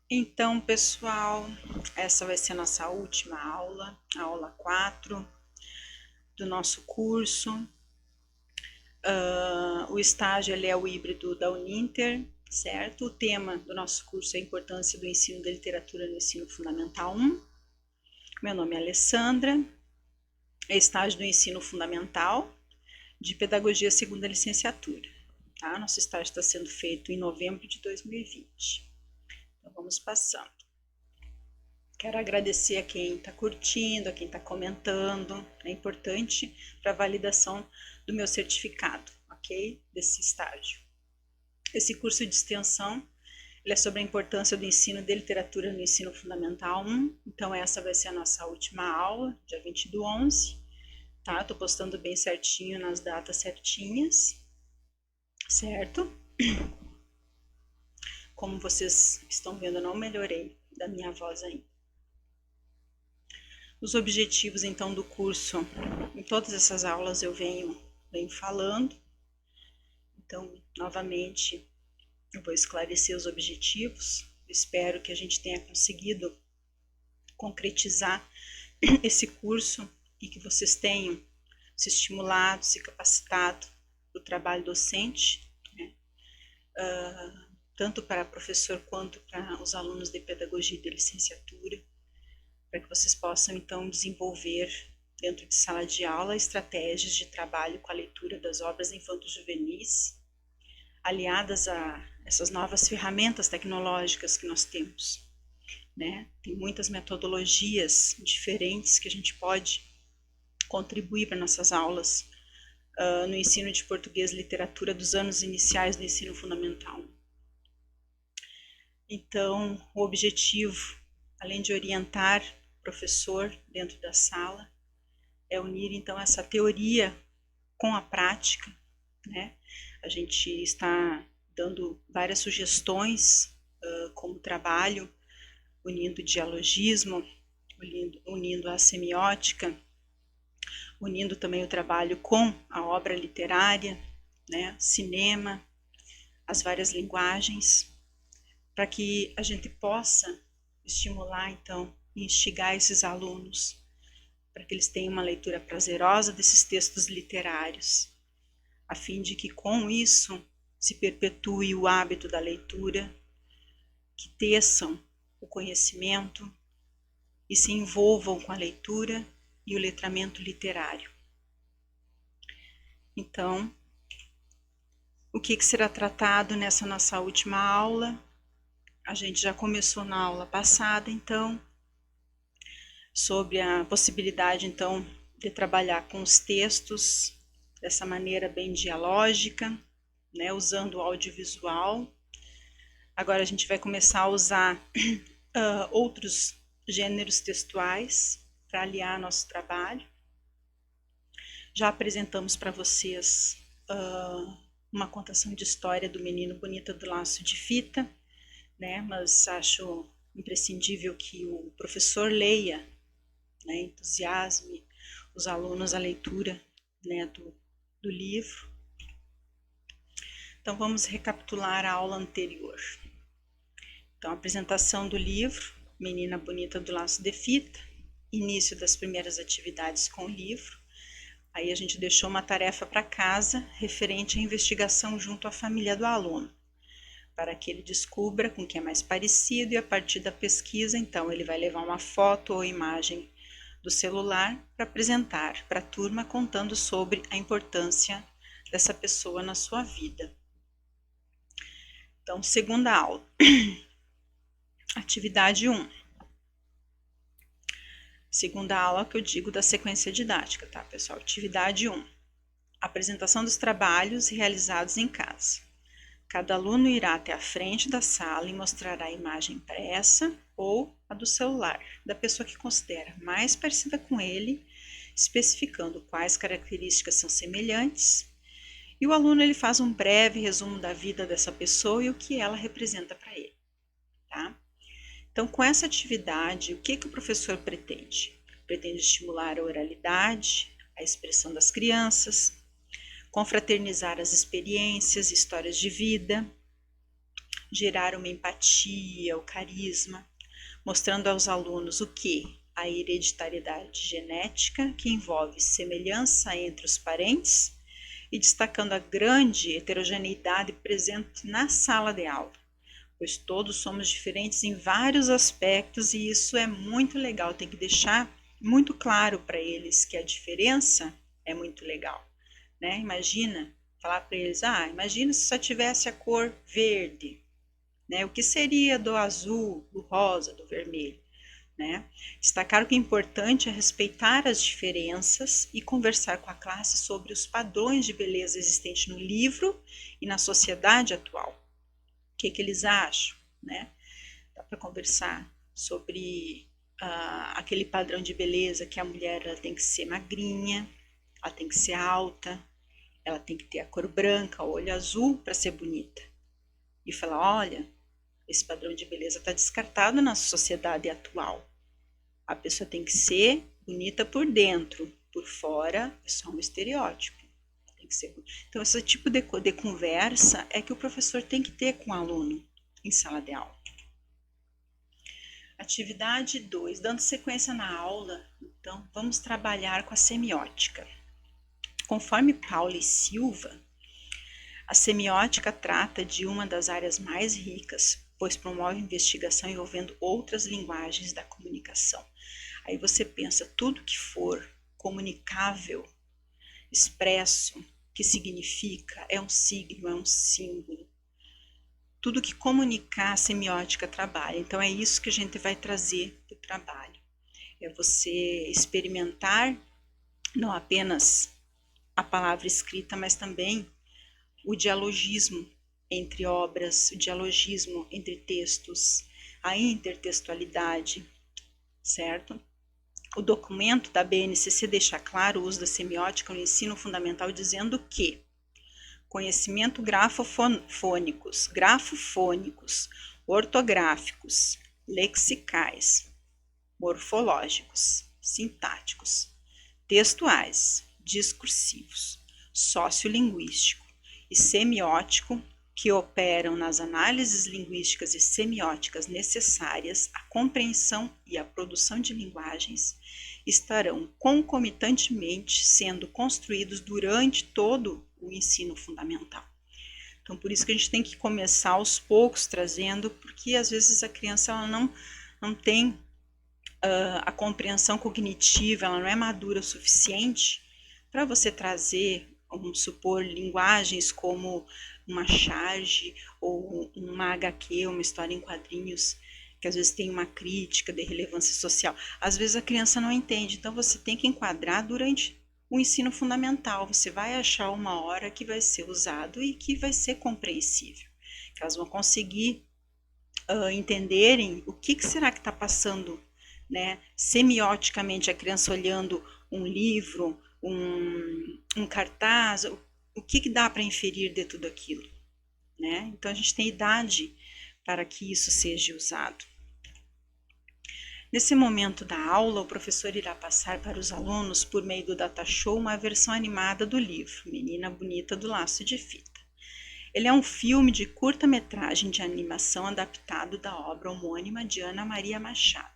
Então, pessoal, essa vai ser a nossa última aula, a aula 4 do nosso curso. O estágio ele é o híbrido da Uninter, certo? O tema do nosso curso é a importância do ensino da literatura no ensino fundamental 1. Meu nome é Alessandra, é estágio do ensino fundamental de pedagogia segunda licenciatura. Tá? Nosso estágio está sendo feito em novembro de 2020. Então, vamos passando. Quero agradecer a quem está curtindo, a quem está comentando. É importante para a validação do meu certificado, ok? Desse estágio. Esse curso de extensão ele é sobre a importância do ensino de literatura no ensino fundamental 1. Então, essa vai ser a nossa última aula, dia 20/11. Tá? Estou postando bem certinho nas datas certinhas, certo? Como vocês estão vendo, eu não melhorei da minha voz ainda. Os objetivos, então, do curso, em todas essas aulas eu venho falando. Então, novamente, eu vou esclarecer os objetivos. Espero que a gente tenha conseguido concretizar esse curso e que vocês tenham se estimulado, se capacitado para o trabalho docente, né? Tanto para professor quanto para os alunos de pedagogia e de licenciatura, para que vocês possam então desenvolver dentro de sala de aula estratégias de trabalho com a leitura das obras infanto-juvenis, aliadas a essas novas ferramentas tecnológicas que nós temos, né? Tem muitas metodologias diferentes que a gente pode contribuir para nossas aulas no ensino de português e literatura dos anos iniciais do ensino fundamental. Então, o objetivo, além de orientar o professor dentro da sala, é unir então essa teoria com a prática, né? A gente está dando várias sugestões como trabalho, unindo dialogismo, unindo a semiótica, unindo também o trabalho com a obra literária, né? Cinema, as várias linguagens, para que a gente possa estimular então e instigar esses alunos para que eles tenham uma leitura prazerosa desses textos literários, a fim de que com isso se perpetue o hábito da leitura, que teçam o conhecimento e se envolvam com a leitura e o letramento literário. Então, o que será tratado nessa nossa última aula? A gente já começou na aula passada, então, sobre a possibilidade, então, de trabalhar com os textos dessa maneira bem dialógica, né, usando o audiovisual. Agora a gente vai começar a usar outros gêneros textuais para aliar nosso trabalho. Já apresentamos para vocês uma contação de história do Menino Bonita do Laço de Fita, né, mas acho imprescindível que o professor leia, né, entusiasme os alunos à leitura, né, do livro. Então vamos recapitular a aula anterior. Então, a apresentação do livro, Menina Bonita do Laço de Fita, início das primeiras atividades com o livro. Aí a gente deixou uma tarefa para casa referente à investigação junto à família do aluno, para que ele descubra com quem é mais parecido e a partir da pesquisa, então, ele vai levar uma foto ou imagem do celular para apresentar para a turma contando sobre a importância dessa pessoa na sua vida. Então, segunda aula. Atividade 1. Segunda aula que eu digo da sequência didática, tá, pessoal? Atividade 1. Apresentação dos trabalhos realizados em casa. Cada aluno irá até a frente da sala e mostrará a imagem impressa ou a do celular da pessoa que considera mais parecida com ele, especificando quais características são semelhantes. E o aluno ele faz um breve resumo da vida dessa pessoa e o que ela representa para ele, tá? Então, com essa atividade, o que o professor pretende? Pretende estimular a oralidade, a expressão das crianças, confraternizar as experiências, histórias de vida, gerar uma empatia, o carisma, mostrando aos alunos o que? A hereditariedade genética, que envolve semelhança entre os parentes, e destacando a grande heterogeneidade presente na sala de aula, pois todos somos diferentes em vários aspectos e isso é muito legal, tem que deixar muito claro para eles que a diferença é muito legal, né? Imagina, falar para eles, imagina se só tivesse a cor verde, né? O que seria do azul, do rosa, do vermelho? Né? Destacar que o importante é respeitar as diferenças e conversar com a classe sobre os padrões de beleza existentes no livro e na sociedade atual. O que eles acham? Né? Dá para conversar sobre aquele padrão de beleza que a mulher ela tem que ser magrinha, ela tem que ser alta, ela tem que ter a cor branca, o olho azul para ser bonita. E falar, olha, esse padrão de beleza está descartado na sociedade atual. A pessoa tem que ser bonita por dentro, por fora é só um estereótipo. Tem que ser... Então, esse tipo de conversa é que o professor tem que ter com o aluno em sala de aula. Atividade 2. Dando sequência na aula, então, vamos trabalhar com a semiótica. Conforme Paula e Silva, a semiótica trata de uma das áreas mais ricas, pois promove investigação envolvendo outras linguagens da comunicação. Aí você pensa, tudo que for comunicável, expresso, que significa, é um signo, é um símbolo. Tudo que comunicar, a semiótica trabalha. Então é isso que a gente vai trazer para o trabalho. É você experimentar não apenas a palavra escrita, mas também o dialogismo entre obras, o dialogismo entre textos, a intertextualidade, certo? O documento da BNCC deixa claro o uso da semiótica no ensino fundamental, dizendo que conhecimento grafofônicos, ortográficos, lexicais, morfológicos, sintáticos, textuais, discursivos, sociolinguístico e semiótico que operam nas análises linguísticas e semióticas necessárias à compreensão e à produção de linguagens estarão concomitantemente sendo construídos durante todo o ensino fundamental. Então, por isso que a gente tem que começar aos poucos trazendo, porque às vezes a criança ela não tem a compreensão cognitiva, ela não é madura o suficiente para você trazer, vamos supor, linguagens como uma charge ou uma HQ, uma história em quadrinhos, que às vezes tem uma crítica de relevância social. Às vezes a criança não entende, então você tem que enquadrar durante o ensino fundamental. Você vai achar uma hora que vai ser usado e que vai ser compreensível, que elas vão conseguir entenderem o que será que está passando, né? Semioticamente, a criança olhando um livro, um cartaz, o que dá para inferir de tudo aquilo, né? Então a gente tem idade para que isso seja usado. Nesse momento da aula, o professor irá passar para os alunos, por meio do data show, uma versão animada do livro Menina Bonita do Laço de Fita. Ele é um filme de curta-metragem de animação adaptado da obra homônima de Ana Maria Machado.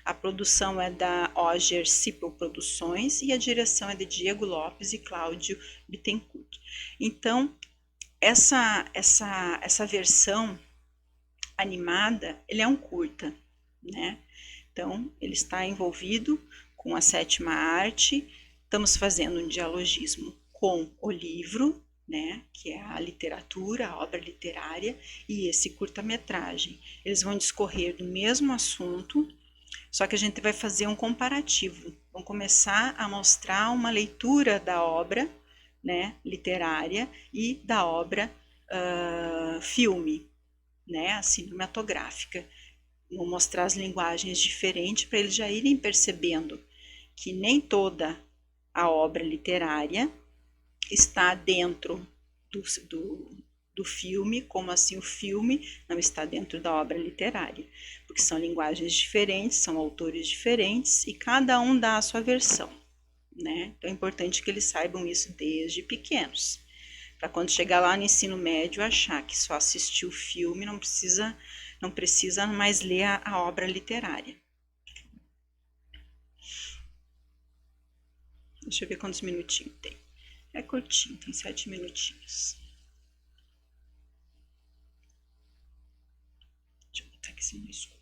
A produção é da Oger Cipel Produções e a direção é de Diego Lopes e Cláudio Bittencourt. Então, essa versão animada, ele é um curta, né? Então, ele está envolvido com a 7ª arte, estamos fazendo um dialogismo com o livro, né, que é a literatura, a obra literária, e esse curta-metragem. Eles vão discorrer do mesmo assunto, só que a gente vai fazer um comparativo. Vamos começar a mostrar uma leitura da obra, né, literária e da obra filme, né, cinematográfica. Vou mostrar as linguagens diferentes para eles já irem percebendo que nem toda a obra literária está dentro do filme, como assim o filme não está dentro da obra literária, porque são linguagens diferentes, são autores diferentes e cada um dá a sua versão, né? Então é importante que eles saibam isso desde pequenos. Para quando chegar lá no ensino médio achar que só assistiu o filme, não precisa mais ler a obra literária. Deixa eu ver quantos minutinhos tem. É curtinho, tem 7 minutinhos. Deixa eu botar aqui sem escudo.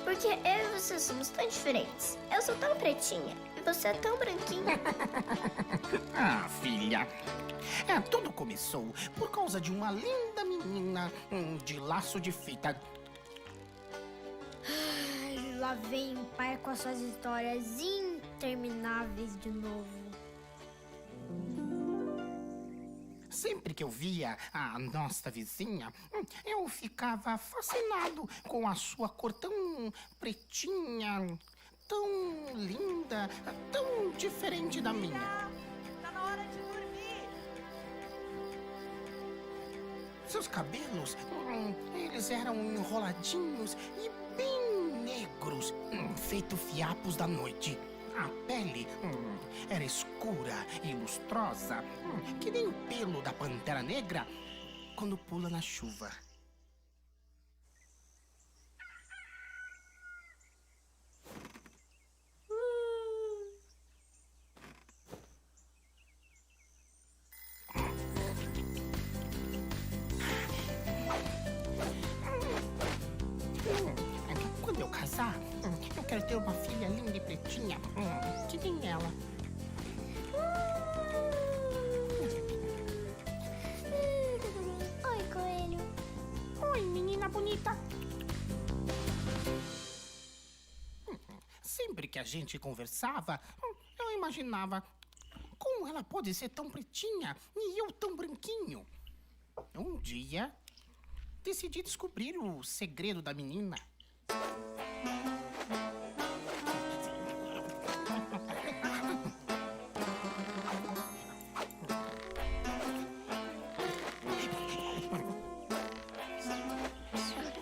Porque eu e você somos tão diferentes. Eu sou tão pretinha e você é tão branquinha. Ah, filha. Tudo começou por causa de uma linda menina de laço de fita. Ai, lá vem o pai com as suas histórias intermináveis de novo. Sempre que eu via a nossa vizinha, eu ficava fascinado com a sua cor tão pretinha, tão linda, tão diferente da minha. Tá na hora de dormir. Seus cabelos, eles eram enroladinhos e bem negros, feito fiapos da noite. A pele era escura e lustrosa, que nem o pelo da pantera negra quando pula na chuva. Quando eu casar, eu quero ter uma filha linda e pretinha, que nem ela. Oi, coelho. Oi, menina bonita. Sempre que a gente conversava, eu imaginava como ela pode ser tão pretinha e eu tão branquinho. Um dia, decidi descobrir o segredo da menina.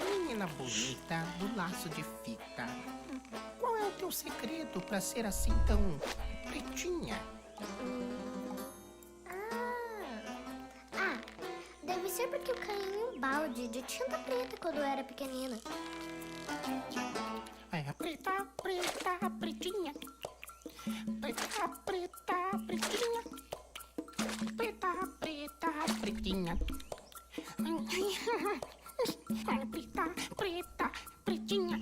Menina bonita do laço de fita, qual é o teu segredo pra ser assim tão pretinha? Deve ser porque eu caí em um balde de tinta preta quando eu era pequenina. É preta, preta, pretinha. Preta, preta, pretinha. Preta, preta, pretinha. Preta, preta, pretinha.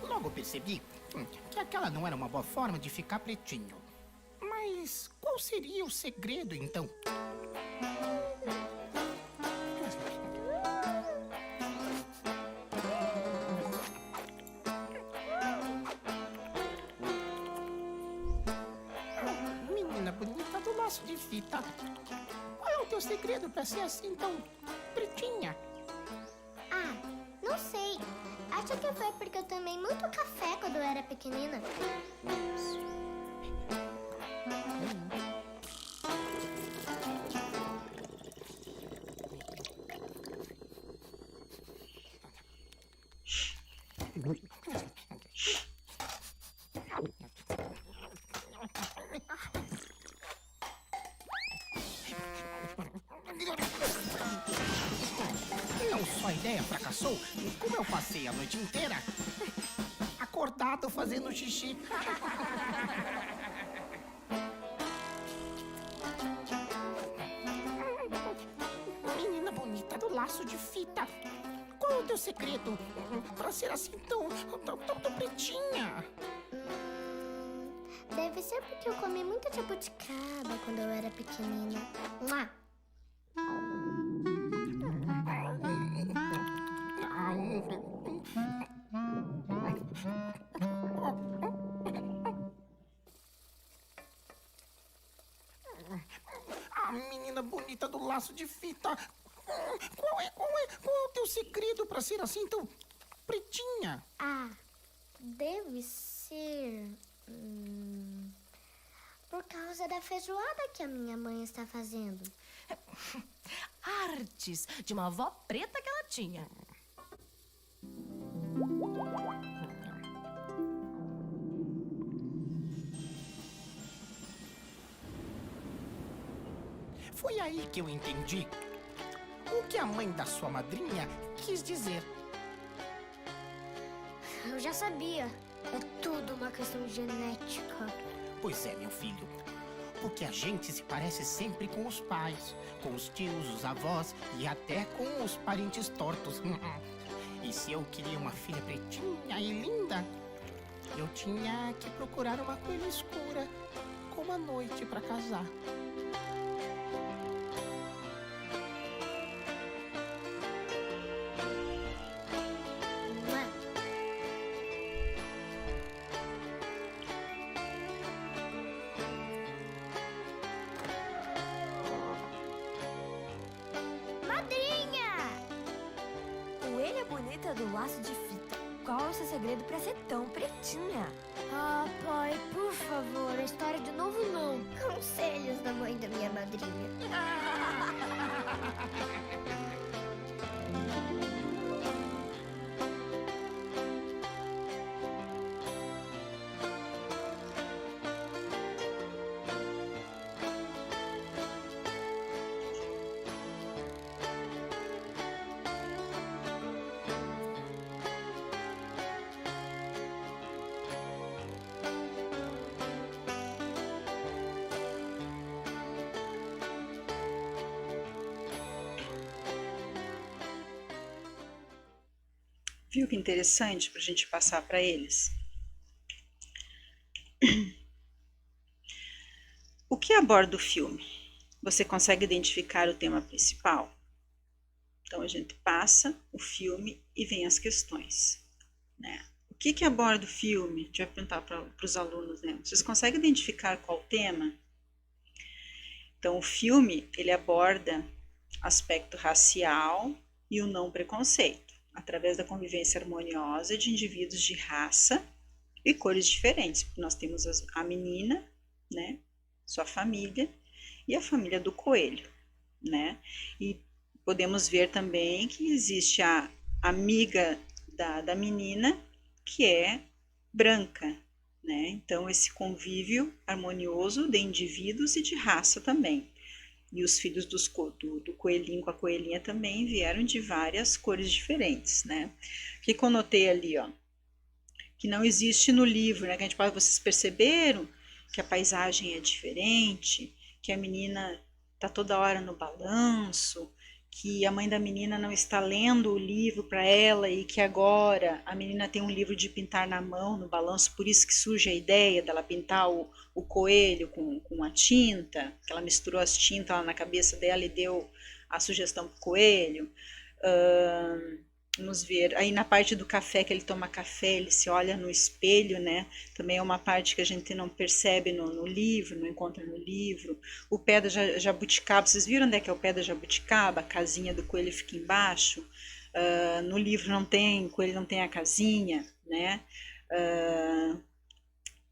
Logo percebi que aquela não era uma boa forma de ficar pretinho. Mas qual seria o segredo, então? Menina bonita do laço de fita, qual é o teu segredo pra ser assim tão pretinha? Não sei. Acho que foi porque eu tomei muito café quando eu era pequenina. Não só a ideia fracassou, como eu passei a noite inteira acordado fazendo xixi. do laço de fita. Qual é o teu segredo pra ser assim tão pretinha? Deve ser porque eu comi muita jabuticaba quando eu era pequenina. Mua! A menina bonita do laço de fita. Qual é o teu segredo pra ser assim tão pretinha? Ah, deve ser... por causa da feijoada que a minha mãe está fazendo. Artes de uma avó preta que ela tinha. Foi aí que eu entendi o que a mãe da sua madrinha quis dizer. Eu já sabia. É tudo uma questão genética. Pois é, meu filho. Porque a gente se parece sempre com os pais, com os tios, os avós e até com os parentes tortos. E se eu queria uma filha pretinha e linda, eu tinha que procurar uma coelha escura, como a noite, para casar. Mua! Madrinha! Coelha bonita do laço de fita. Qual é o seu segredo pra ser tão pretinha? Ah, pai, por favor, a história de novo não. Conselhos da mãe da minha madrinha. Viu que interessante para a gente passar para eles? O que aborda o filme? Você consegue identificar o tema principal? Então a gente passa o filme e vem as questões, né? O que aborda o filme? A gente vai perguntar para os alunos, né? Vocês conseguem identificar qual o tema? Então o filme ele aborda aspecto racial e o não preconceito, através da convivência harmoniosa de indivíduos de raça e cores diferentes. Nós temos a menina, né, sua família e a família do coelho, né? E podemos ver também que existe a amiga da menina que é branca, né? Então esse convívio harmonioso de indivíduos e de raça também. E os filhos do coelhinho com a coelhinha também vieram de várias cores diferentes, né? O que eu notei ali, ó? Que não existe no livro, né? Que a gente pode, vocês perceberam que a paisagem é diferente, que a menina tá toda hora no balanço, que a mãe da menina não está lendo o livro para ela e que agora a menina tem um livro de pintar na mão, no balanço, por isso que surge a ideia dela pintar o coelho com a tinta, que ela misturou as tintas lá na cabeça dela e deu a sugestão para o coelho. Vamos ver, aí na parte do café, que ele toma café, ele se olha no espelho, né? Também é uma parte que a gente não percebe no livro, não encontra no livro. O pé da jabuticaba, vocês viram onde é que é o pé da jabuticaba? A casinha do coelho fica embaixo. No livro não tem, o coelho não tem a casinha, né?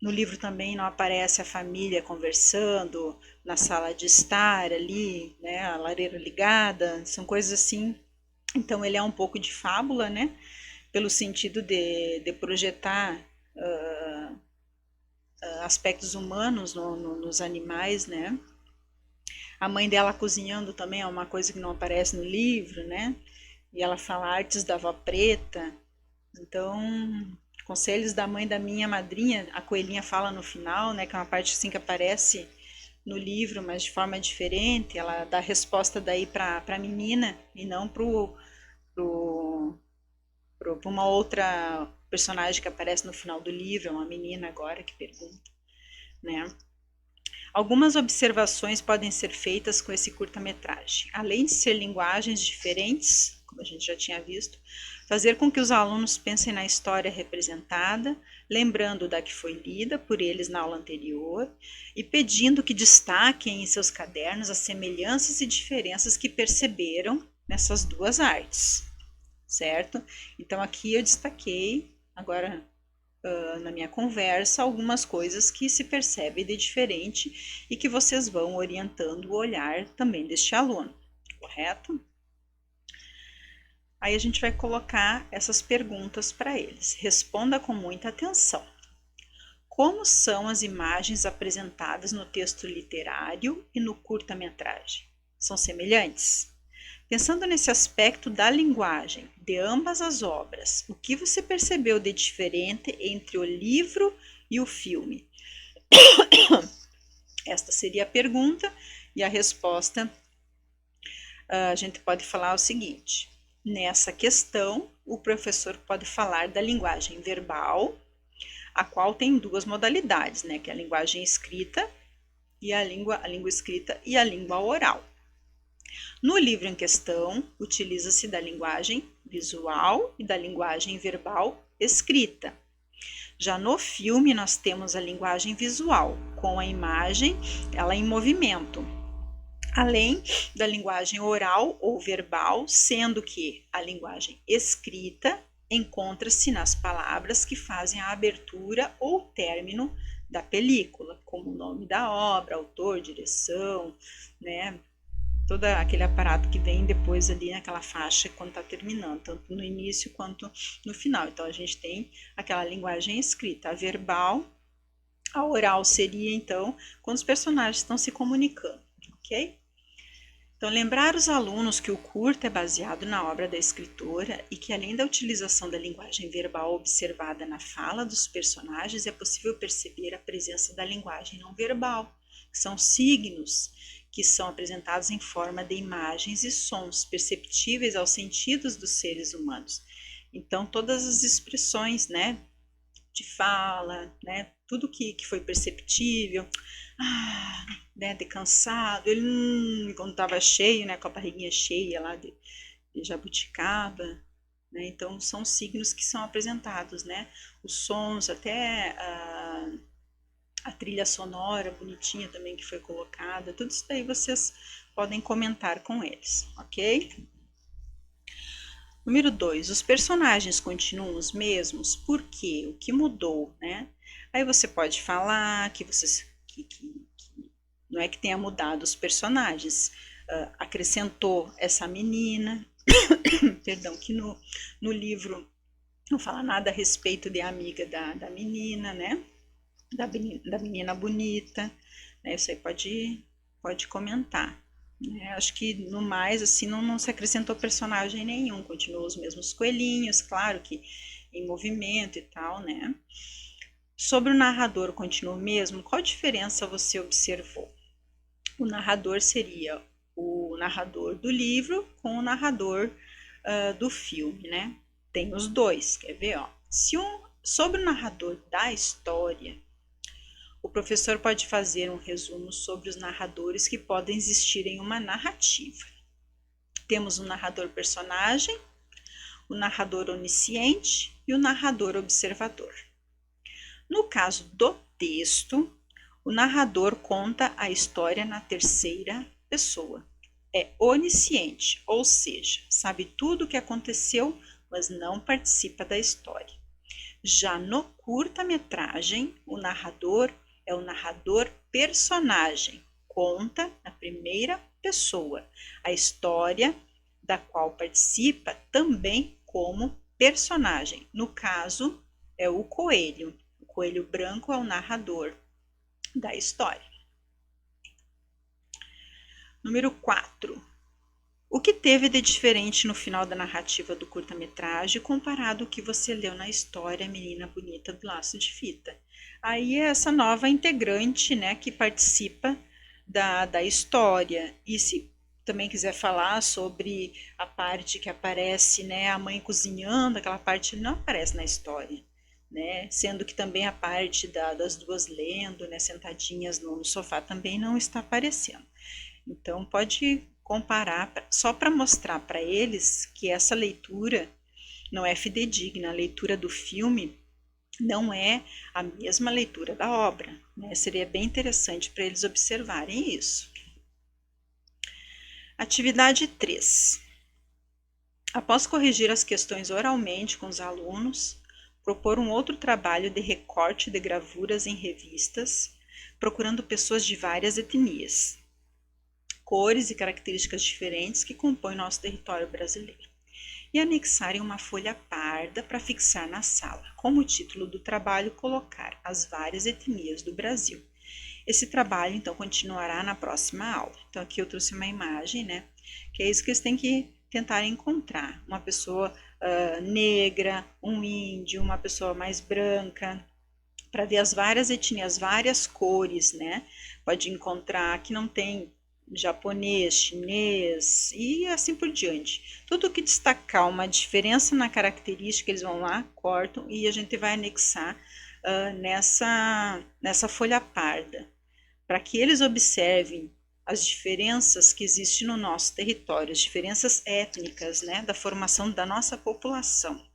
No livro também não aparece a família conversando na sala de estar ali, né? A lareira ligada, são coisas assim. Então ele é um pouco de fábula, né? Pelo sentido de projetar aspectos humanos nos animais, né? A mãe dela cozinhando também é uma coisa que não aparece no livro, né? E ela fala artes da avó preta. Então, conselhos da mãe da minha madrinha, a coelhinha fala no final, né? Que é uma parte assim que aparece no livro, mas de forma diferente. Ela dá resposta daí para a menina e não para uma outra personagem que aparece no final do livro, é uma menina agora que pergunta, né? Algumas observações podem ser feitas com esse curta-metragem. Além de ser linguagens diferentes, como a gente já tinha visto, fazer com que os alunos pensem na história representada, lembrando da que foi lida por eles na aula anterior e pedindo que destaquem em seus cadernos as semelhanças e diferenças que perceberam nessas duas artes, certo? Então aqui eu destaquei, agora na minha conversa, algumas coisas que se percebem de diferente e que vocês vão orientando o olhar também deste aluno, correto? Aí a gente vai colocar essas perguntas para eles. Responda com muita atenção. Como são as imagens apresentadas no texto literário e no curta-metragem? São semelhantes? Pensando nesse aspecto da linguagem de ambas as obras, o que você percebeu de diferente entre o livro e o filme? Esta seria a pergunta, e a resposta a gente pode falar o seguinte: nessa questão, o professor pode falar da linguagem verbal, a qual tem duas modalidades, né, que é a linguagem escrita e a língua escrita e a língua oral. No livro em questão, utiliza-se da linguagem visual e da linguagem verbal escrita. Já no filme, nós temos a linguagem visual, com a imagem ela em movimento, além da linguagem oral ou verbal, sendo que a linguagem escrita encontra-se nas palavras que fazem a abertura ou término da película, como o nome da obra, autor, direção, né? Todo aquele aparato que vem depois ali naquela faixa quando está terminando, tanto no início quanto no final. Então a gente tem aquela linguagem escrita, a verbal, a oral seria então quando os personagens estão se comunicando, ok? Então lembrar os alunos que o curta é baseado na obra da escritora e que além da utilização da linguagem verbal observada na fala dos personagens, é possível perceber a presença da linguagem não verbal, que são signos que são apresentados em forma de imagens e sons perceptíveis aos sentidos dos seres humanos. Então, todas as expressões, né, de fala, né, tudo que foi perceptível, né, de cansado, ele quando estava cheio, né, com a barriguinha cheia lá de jabuticaba, né, então são signos que são apresentados, né, os sons, até a trilha sonora bonitinha também que foi colocada, tudo isso daí vocês podem comentar com eles, ok? Número 2, os personagens continuam os mesmos, por quê? O que mudou, né? Aí você pode falar que não é que tenha mudado os personagens, acrescentou essa menina, perdão, que no livro não fala nada a respeito de amiga da menina, né? Da menina bonita, né? Isso aí pode comentar. Né? Acho que no mais, assim, não se acrescentou personagem nenhum, continuou os mesmos coelhinhos, claro que em movimento e tal, né? Sobre o narrador, continua o mesmo? Qual diferença você observou? O narrador seria o narrador do livro com o narrador do filme, né? Tem os dois, quer ver? Ó? Sobre o narrador da história, o professor pode fazer um resumo sobre os narradores que podem existir em uma narrativa. Temos o narrador personagem, o narrador onisciente e o narrador observador. No caso do texto, o narrador conta a história na terceira pessoa. É onisciente, ou seja, sabe tudo o que aconteceu, mas não participa da história. Já no curta-metragem, o narrador é o narrador personagem, conta na primeira pessoa a história da qual participa também como personagem. No caso, é o coelho. O coelho branco é o narrador da história. Número 4. O que teve de diferente no final da narrativa do curta-metragem comparado ao que você leu na história A Menina Bonita do Laço de Fita? Aí é essa nova integrante, né, que participa da história. E se também quiser falar sobre a parte que aparece, né, a mãe cozinhando, aquela parte não aparece na história, né, sendo que também a parte das duas lendo, né, sentadinhas no sofá também não está aparecendo. Então pode comparar só para mostrar para eles que essa leitura não é fidedigna, a leitura do filme não é a mesma leitura da obra, né? Seria bem interessante para eles observarem isso. Atividade 3. Após corrigir as questões oralmente com os alunos, propor um outro trabalho de recorte de gravuras em revistas, procurando pessoas de várias etnias, cores e características diferentes que compõem nosso território brasileiro, e anexar em uma folha parda para fixar na sala, como o título do trabalho colocar as várias etnias do Brasil. Esse trabalho, então, continuará na próxima aula. Então, aqui eu trouxe uma imagem, né? Que é isso que eles têm que tentar encontrar. Uma pessoa negra, um índio, uma pessoa mais branca, para ver as várias etnias, várias cores, né? Pode encontrar que não tem japonês, chinês e assim por diante. Tudo que destacar uma diferença na característica, eles vão lá, cortam e a gente vai anexar nessa folha parda, para que eles observem as diferenças que existem no nosso território, as diferenças étnicas, né, da formação da nossa população.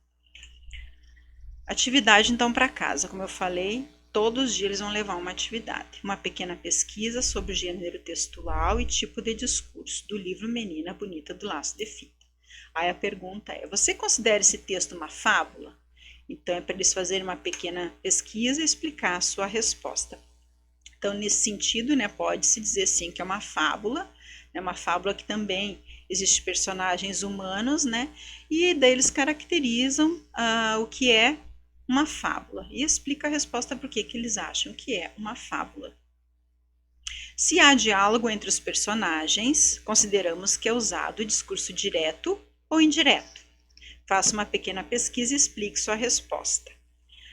Atividade, então, para casa, como eu falei, todos os dias eles vão levar uma atividade, uma pequena pesquisa sobre o gênero textual e tipo de discurso do livro Menina Bonita do Laço de Fita. Aí a pergunta é, você considera esse texto uma fábula? Então, é para eles fazerem uma pequena pesquisa e explicar a sua resposta. Então, nesse sentido, né, pode-se dizer sim que é uma fábula que também existem personagens humanos, né, e daí eles caracterizam o que é uma fábula e explica a resposta por que eles acham que é uma fábula. Se há diálogo entre os personagens, consideramos que é usado o discurso direto ou indireto. Faça uma pequena pesquisa e explique sua resposta.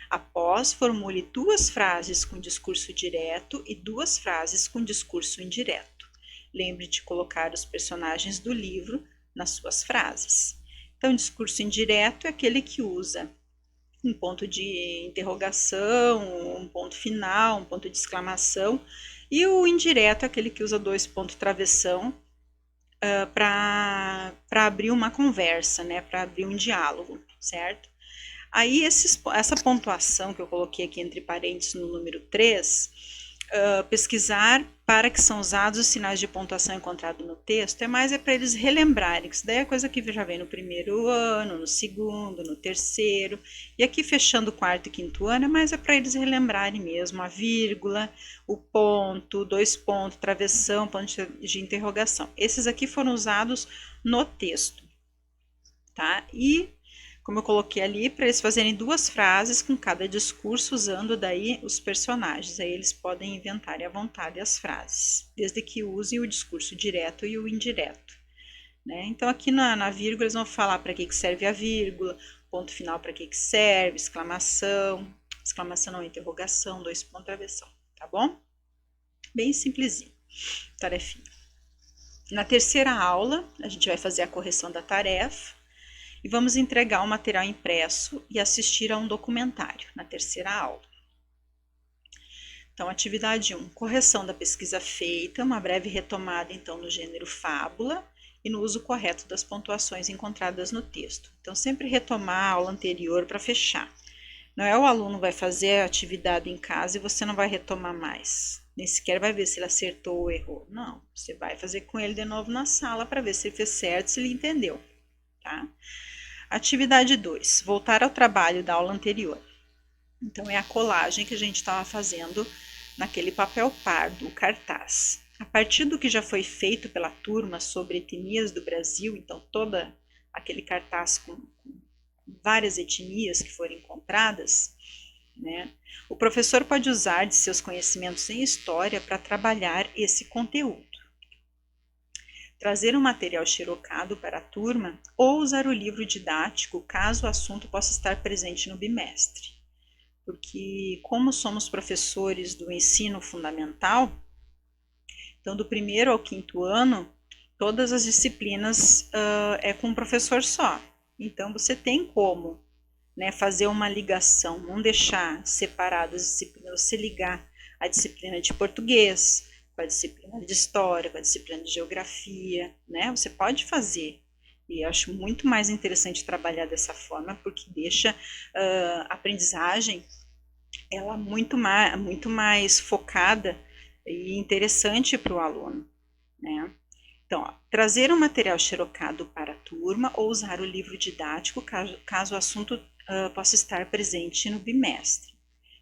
Após, formule 2 frases com discurso direto e 2 frases com discurso indireto. Lembre de colocar os personagens do livro nas suas frases. Então, discurso indireto é aquele que usa um ponto de interrogação, um ponto final, um ponto de exclamação, e o indireto é aquele que usa 2 pontos travessão para abrir uma conversa, né, para abrir um diálogo, certo? Aí essa pontuação que eu coloquei aqui entre parênteses no número 3, pesquisar para que são usados os sinais de pontuação encontrados no texto, é para eles relembrarem, que isso daí é coisa que já vem no primeiro ano, no segundo, no terceiro, e aqui fechando o 4º e 5º ano, é para eles relembrarem mesmo a vírgula, o ponto, 2 pontos, travessão, ponto de interrogação. Esses aqui foram usados no texto, tá? E como eu coloquei ali, para eles fazerem 2 frases com cada discurso, usando daí os personagens. Aí eles podem inventar à vontade as frases, desde que usem o discurso direto e o indireto, né? Então, aqui na vírgula, eles vão falar para que serve a vírgula, ponto final para que serve, exclamação não, interrogação, 2 pontos, travessão, tá bom? Bem simplesinho, tarefinha. Na terceira aula, a gente vai fazer a correção da tarefa, e vamos entregar o material impresso e assistir a um documentário na terceira aula. Então, atividade 1, correção da pesquisa feita, uma breve retomada então no gênero fábula e no uso correto das pontuações encontradas no texto. Então, sempre retomar a aula anterior para fechar. Não é o aluno vai fazer a atividade em casa e você não vai retomar mais. Nem sequer vai ver se ele acertou ou errou. Não, você vai fazer com ele de novo na sala para ver se ele fez certo, se ele entendeu, tá? Atividade 2, voltar ao trabalho da aula anterior. Então, é a colagem que a gente estava fazendo naquele papel pardo, o cartaz. A partir do que já foi feito pela turma sobre etnias do Brasil, então todo aquele cartaz com várias etnias que foram encontradas, né, o professor pode usar de seus conhecimentos em história para trabalhar esse conteúdo. Trazer um material xerocado para a turma ou usar o livro didático caso o assunto possa estar presente no bimestre. Porque como somos professores do ensino fundamental, Então, do primeiro ao quinto ano, todas as disciplinas é com um professor só. Então, você tem como, né, fazer uma ligação, não deixar separadas as disciplinas, você ligar a disciplina de português com a disciplina de história, com a disciplina de geografia, né? Você pode fazer. E eu acho muito mais interessante trabalhar dessa forma, porque deixa a aprendizagem ela muito mais focada e interessante para o aluno, né? Então, ó, trazer um material xerocado para a turma ou usar o livro didático caso o assunto possa estar presente no bimestre.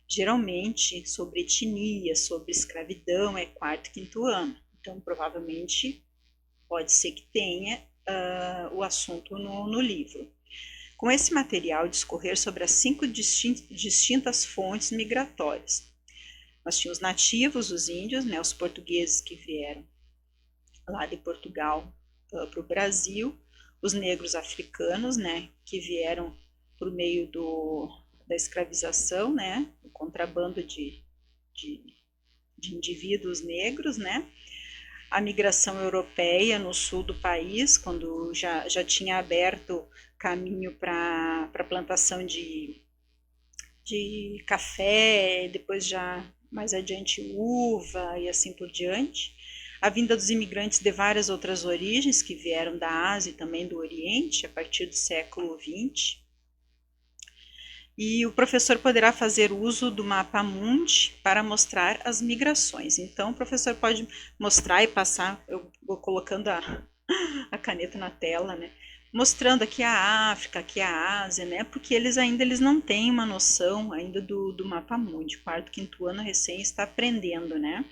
Geralmente, sobre etnia, sobre escravidão, é quarto e quinto ano. Então, provavelmente, pode ser que tenha o assunto no livro. Com esse material, discorrer sobre as 5 distintas fontes migratórias. Nós tínhamos os nativos, os índios, né, os portugueses que vieram lá de Portugal para o Brasil, os negros africanos, né, que vieram por meio da escravização, né, o contrabando de indivíduos negros, né, a migração europeia no sul do país, quando já tinha aberto caminho para a plantação de café, depois já mais adiante uva e assim por diante. A vinda dos imigrantes de várias outras origens que vieram da Ásia e também do Oriente a partir do século XX. E o professor poderá fazer uso do mapa mundi para mostrar as migrações. Então, o professor pode mostrar e passar, eu vou colocando a caneta na tela, né? Mostrando aqui a África, aqui a Ásia, né? Porque eles não têm uma noção ainda do mapa mundi. Quarto, quinto ano recém está aprendendo, né?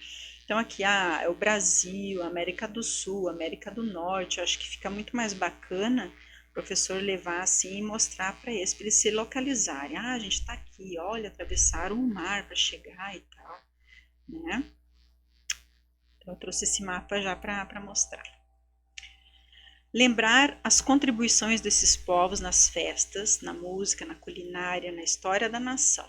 Então aqui é o Brasil, América do Sul, América do Norte. Eu acho que fica muito mais bacana o professor levar assim e mostrar para eles se localizarem. Ah, a gente está aqui, olha, atravessaram o mar para chegar e tal, né? Então eu trouxe esse mapa já para mostrar. Lembrar as contribuições desses povos nas festas, na música, na culinária, na história da nação.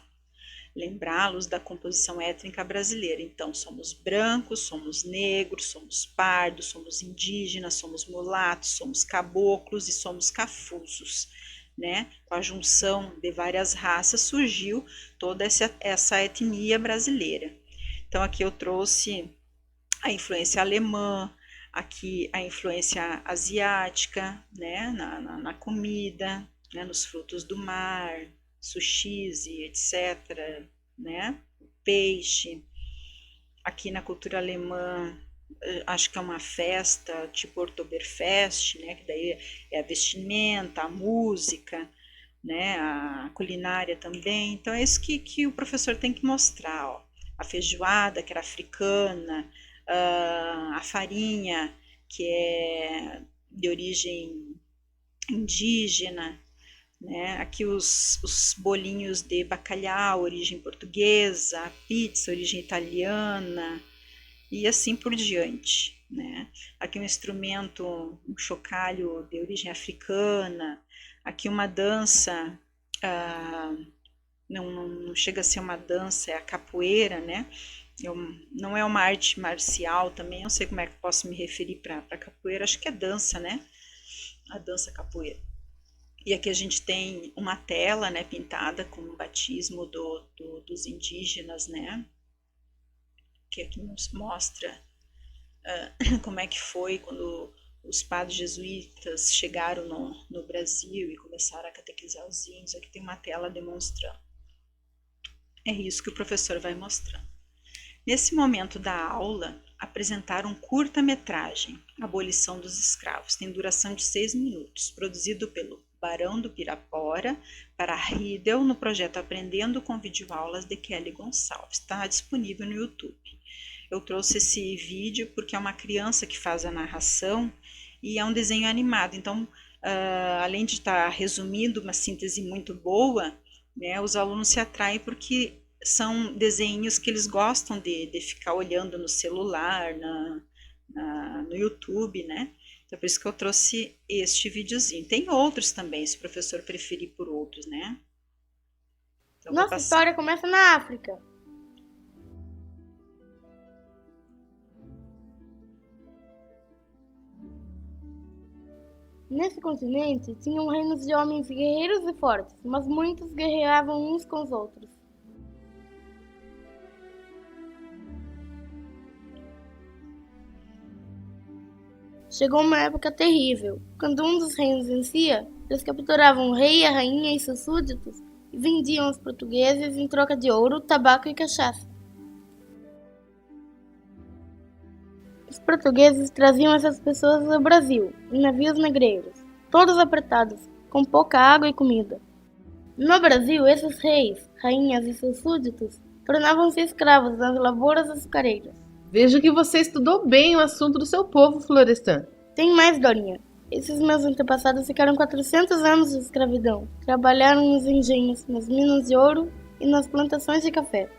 Lembrá-los da composição étnica brasileira. Então, somos brancos, somos negros, somos pardos, somos indígenas, somos mulatos, somos caboclos e somos cafusos, né? Com a junção de várias raças surgiu toda essa etnia brasileira. Então, aqui eu trouxe a influência alemã, aqui a influência asiática, né? Na comida, né? Nos frutos do mar, sushis e etc., né? Peixe. Aqui na cultura alemã, acho que é uma festa tipo Oktoberfest, né? Que daí é a vestimenta, a música, né? A culinária também. Então é isso que o professor tem que mostrar, ó. A feijoada, que era africana, a farinha, que é de origem indígena, né? Aqui os bolinhos de bacalhau, origem portuguesa, a pizza, origem italiana, e assim por diante, né? Aqui um instrumento, um chocalho de origem africana, aqui uma dança, não chega a ser uma dança, é a capoeira, né? Não é uma arte marcial também, não sei como é que posso me referir para capoeira, acho que é dança, né? A dança capoeira. E aqui a gente tem uma tela, né, pintada com o batismo dos indígenas, né? Que aqui nos mostra como é que foi quando os padres jesuítas chegaram no Brasil e começaram a catequizar os índios. Aqui tem uma tela demonstrando. É isso que o professor vai mostrando. Nesse momento da aula, apresentaram curta-metragem, Abolição dos Escravos, tem duração de 6 minutos, produzido pelo Barão do Pirapora para a Riedel no projeto Aprendendo com Videoaulas de Kelly Gonçalves. Está disponível no YouTube. Eu trouxe esse vídeo porque é uma criança que faz a narração e é um desenho animado. Então, além de estar resumindo uma síntese muito boa, né, os alunos se atraem porque são desenhos que eles gostam de ficar olhando no celular, no YouTube, né? Então, por isso que eu trouxe este videozinho. Tem outros também, se o professor preferir por outros, né? Então, Nossa história começa na África. Nesse continente, tinham reinos de homens guerreiros e fortes, mas muitos guerreavam uns com os outros. Chegou uma época terrível, quando um dos reinos vencia, eles capturavam o rei, a rainha e seus súditos e vendiam aos portugueses em troca de ouro, tabaco e cachaça. Os portugueses traziam essas pessoas ao Brasil, em navios negreiros, todos apertados, com pouca água e comida. No Brasil, esses reis, rainhas e seus súditos tornavam-se escravos nas lavouras açucareiras. Vejo que você estudou bem o assunto do seu povo, Florestan. Tem mais, Dorinha. Esses meus antepassados ficaram 400 anos de escravidão. Trabalharam nos engenhos, nas minas de ouro e nas plantações de café.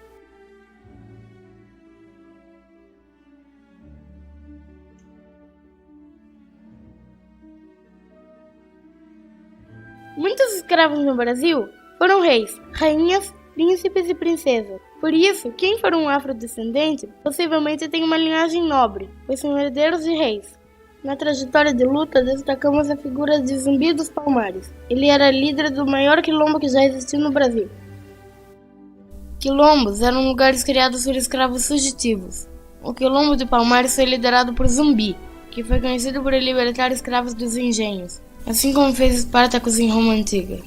Muitos escravos no Brasil foram reis, rainhas, príncipes e princesas. Por isso, quem for um afrodescendente possivelmente tem uma linhagem nobre, pois são herdeiros de reis. Na trajetória de luta, destacamos a figura de Zumbi dos Palmares. Ele era líder do maior quilombo que já existiu no Brasil. Quilombos eram lugares criados por escravos fugitivos. O quilombo de Palmares foi liderado por Zumbi, que foi conhecido por libertar escravos dos engenhos, assim como fez Espartacus em Roma Antiga.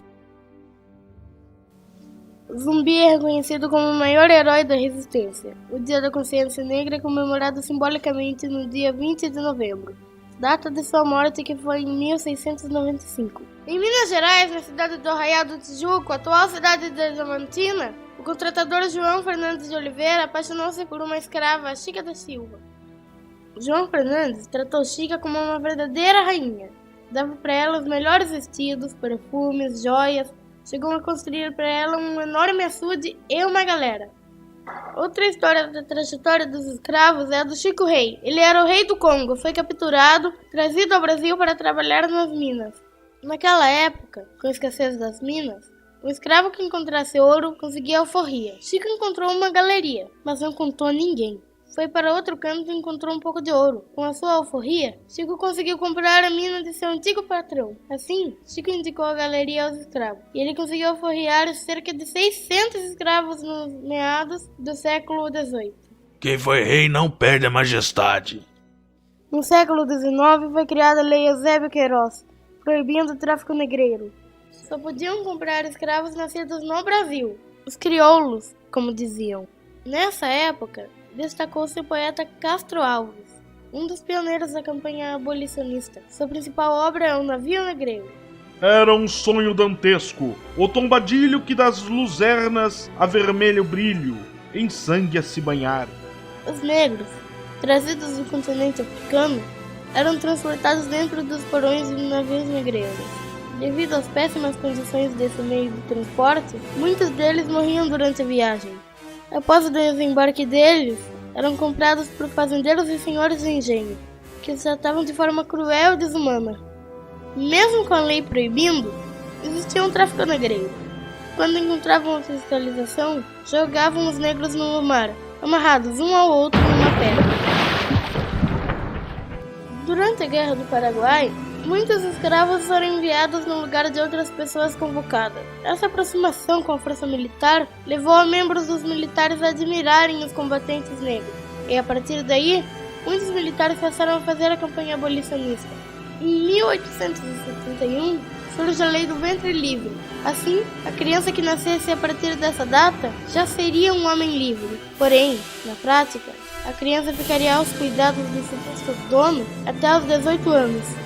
Zumbi é reconhecido como o maior herói da resistência. O Dia da Consciência Negra é comemorado simbolicamente no dia 20 de novembro, data de sua morte, que foi em 1695. Em Minas Gerais, na cidade do Arraial do Tijuco, atual cidade de Diamantina, o contratador João Fernandes de Oliveira apaixonou-se por uma escrava, Chica da Silva. João Fernandes tratou Chica como uma verdadeira rainha. Dava para ela os melhores vestidos, perfumes, joias. Chegou a construir para ela um enorme açude e uma galera. Outra história da trajetória dos escravos é a do Chico Rei. Ele era o rei do Congo, foi capturado, trazido ao Brasil para trabalhar nas minas. Naquela época, com a escassez das minas, o escravo que encontrasse ouro conseguia alforria. Chico encontrou uma galeria, mas não contou a ninguém. Foi para outro canto e encontrou um pouco de ouro. Com a sua alforria, Chico conseguiu comprar a mina de seu antigo patrão. Assim, Chico indicou a galeria aos escravos. E ele conseguiu alforriar cerca de 600 escravos nos meados do século XVIII. Quem foi rei não perde a majestade. No século XIX foi criada a Lei Eusébio Queiroz, proibindo o tráfico negreiro. Só podiam comprar escravos nascidos no Brasil, os crioulos, como diziam. Nessa época, destacou-se o poeta Castro Alves, um dos pioneiros da campanha abolicionista. Sua principal obra é O Navio Negreiro. Era um sonho dantesco, o tombadilho que das luzernas a vermelho brilho, em sangue a se banhar. Os negros, trazidos do continente africano, eram transportados dentro dos porões de navios negreiros. Devido às péssimas condições desse meio de transporte, muitos deles morriam durante a viagem. Após o desembarque deles, eram comprados por fazendeiros e senhores de engenho, que os tratavam de forma cruel e desumana. Mesmo com a lei proibindo, existia um tráfico negreiro. Quando encontravam a fiscalização, jogavam os negros no mar, amarrados um ao outro numa pedra. Durante a Guerra do Paraguai, muitos escravos foram enviados no lugar de outras pessoas convocadas. Essa aproximação com a força militar levou a membros dos militares a admirarem os combatentes negros. E a partir daí, muitos militares passaram a fazer a campanha abolicionista. Em 1871, surge a Lei do Ventre Livre. Assim, a criança que nascesse a partir dessa data já seria um homem livre. Porém, na prática, a criança ficaria aos cuidados do suposto dono até os 18 anos.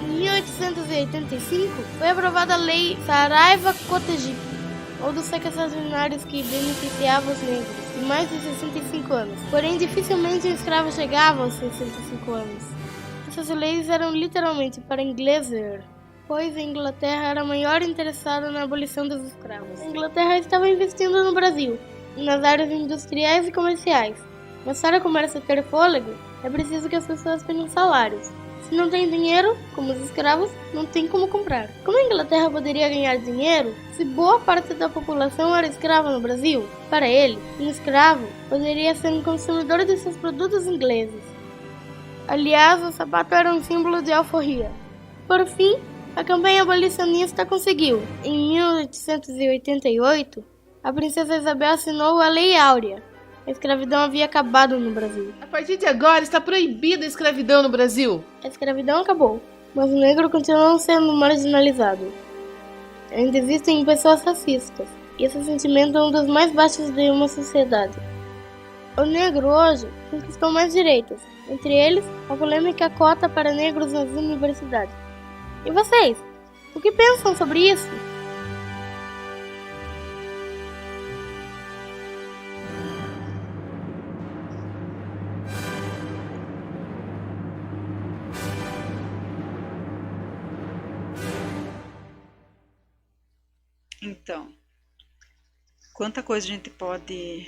Em 1885, foi aprovada a Lei Saraiva-Cotegipe, ou dos sexagenários, que beneficiava os negros de mais de 65 anos. Porém, dificilmente um escravo chegava aos 65 anos. Essas leis eram literalmente para inglês ver, pois a Inglaterra era a maior interessada na abolição dos escravos. A Inglaterra estava investindo no Brasil, nas áreas industriais e comerciais. Mas para o comércio ter fôlego, é preciso que as pessoas tenham salários. Se não tem dinheiro, como os escravos, não tem como comprar. Como a Inglaterra poderia ganhar dinheiro se boa parte da população era escrava no Brasil? Para ele, um escravo poderia ser um consumidor de seus produtos ingleses. Aliás, o sapato era um símbolo de alforria. Por fim, a campanha abolicionista conseguiu. Em 1888, a princesa Isabel assinou a Lei Áurea. A escravidão havia acabado no Brasil. A partir de agora está proibida a escravidão no Brasil. A escravidão acabou, mas o negro continua sendo marginalizado. Ainda existem pessoas racistas, e esse sentimento é um dos mais baixos de uma sociedade. O negro hoje conquistou mais direitos, entre eles a polêmica cota para negros nas universidades. E vocês? O que pensam sobre isso? Então, quanta coisa a gente pode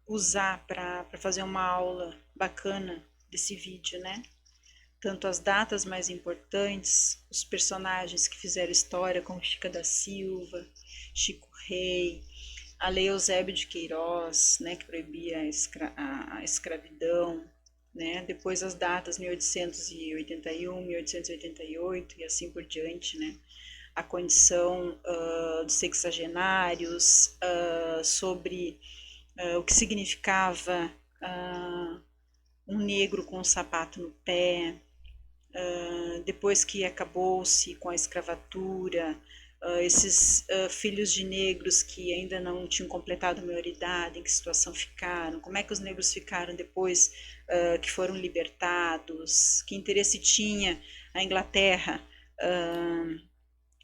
usar para fazer uma aula bacana desse vídeo, né? Tanto as datas mais importantes, os personagens que fizeram história, como Chica da Silva, Chico Rei, a Lei Eusébio de Queiroz, né, que proibia a escravidão, né? Depois as datas 1881, 1888 e assim por diante, né? A condição dos sexagenários, sobre o que significava um negro com um sapato no pé, depois que acabou-se com a escravatura, esses filhos de negros que ainda não tinham completado a maioridade, em que situação ficaram, como é que os negros ficaram depois que foram libertados, que interesse tinha a Inglaterra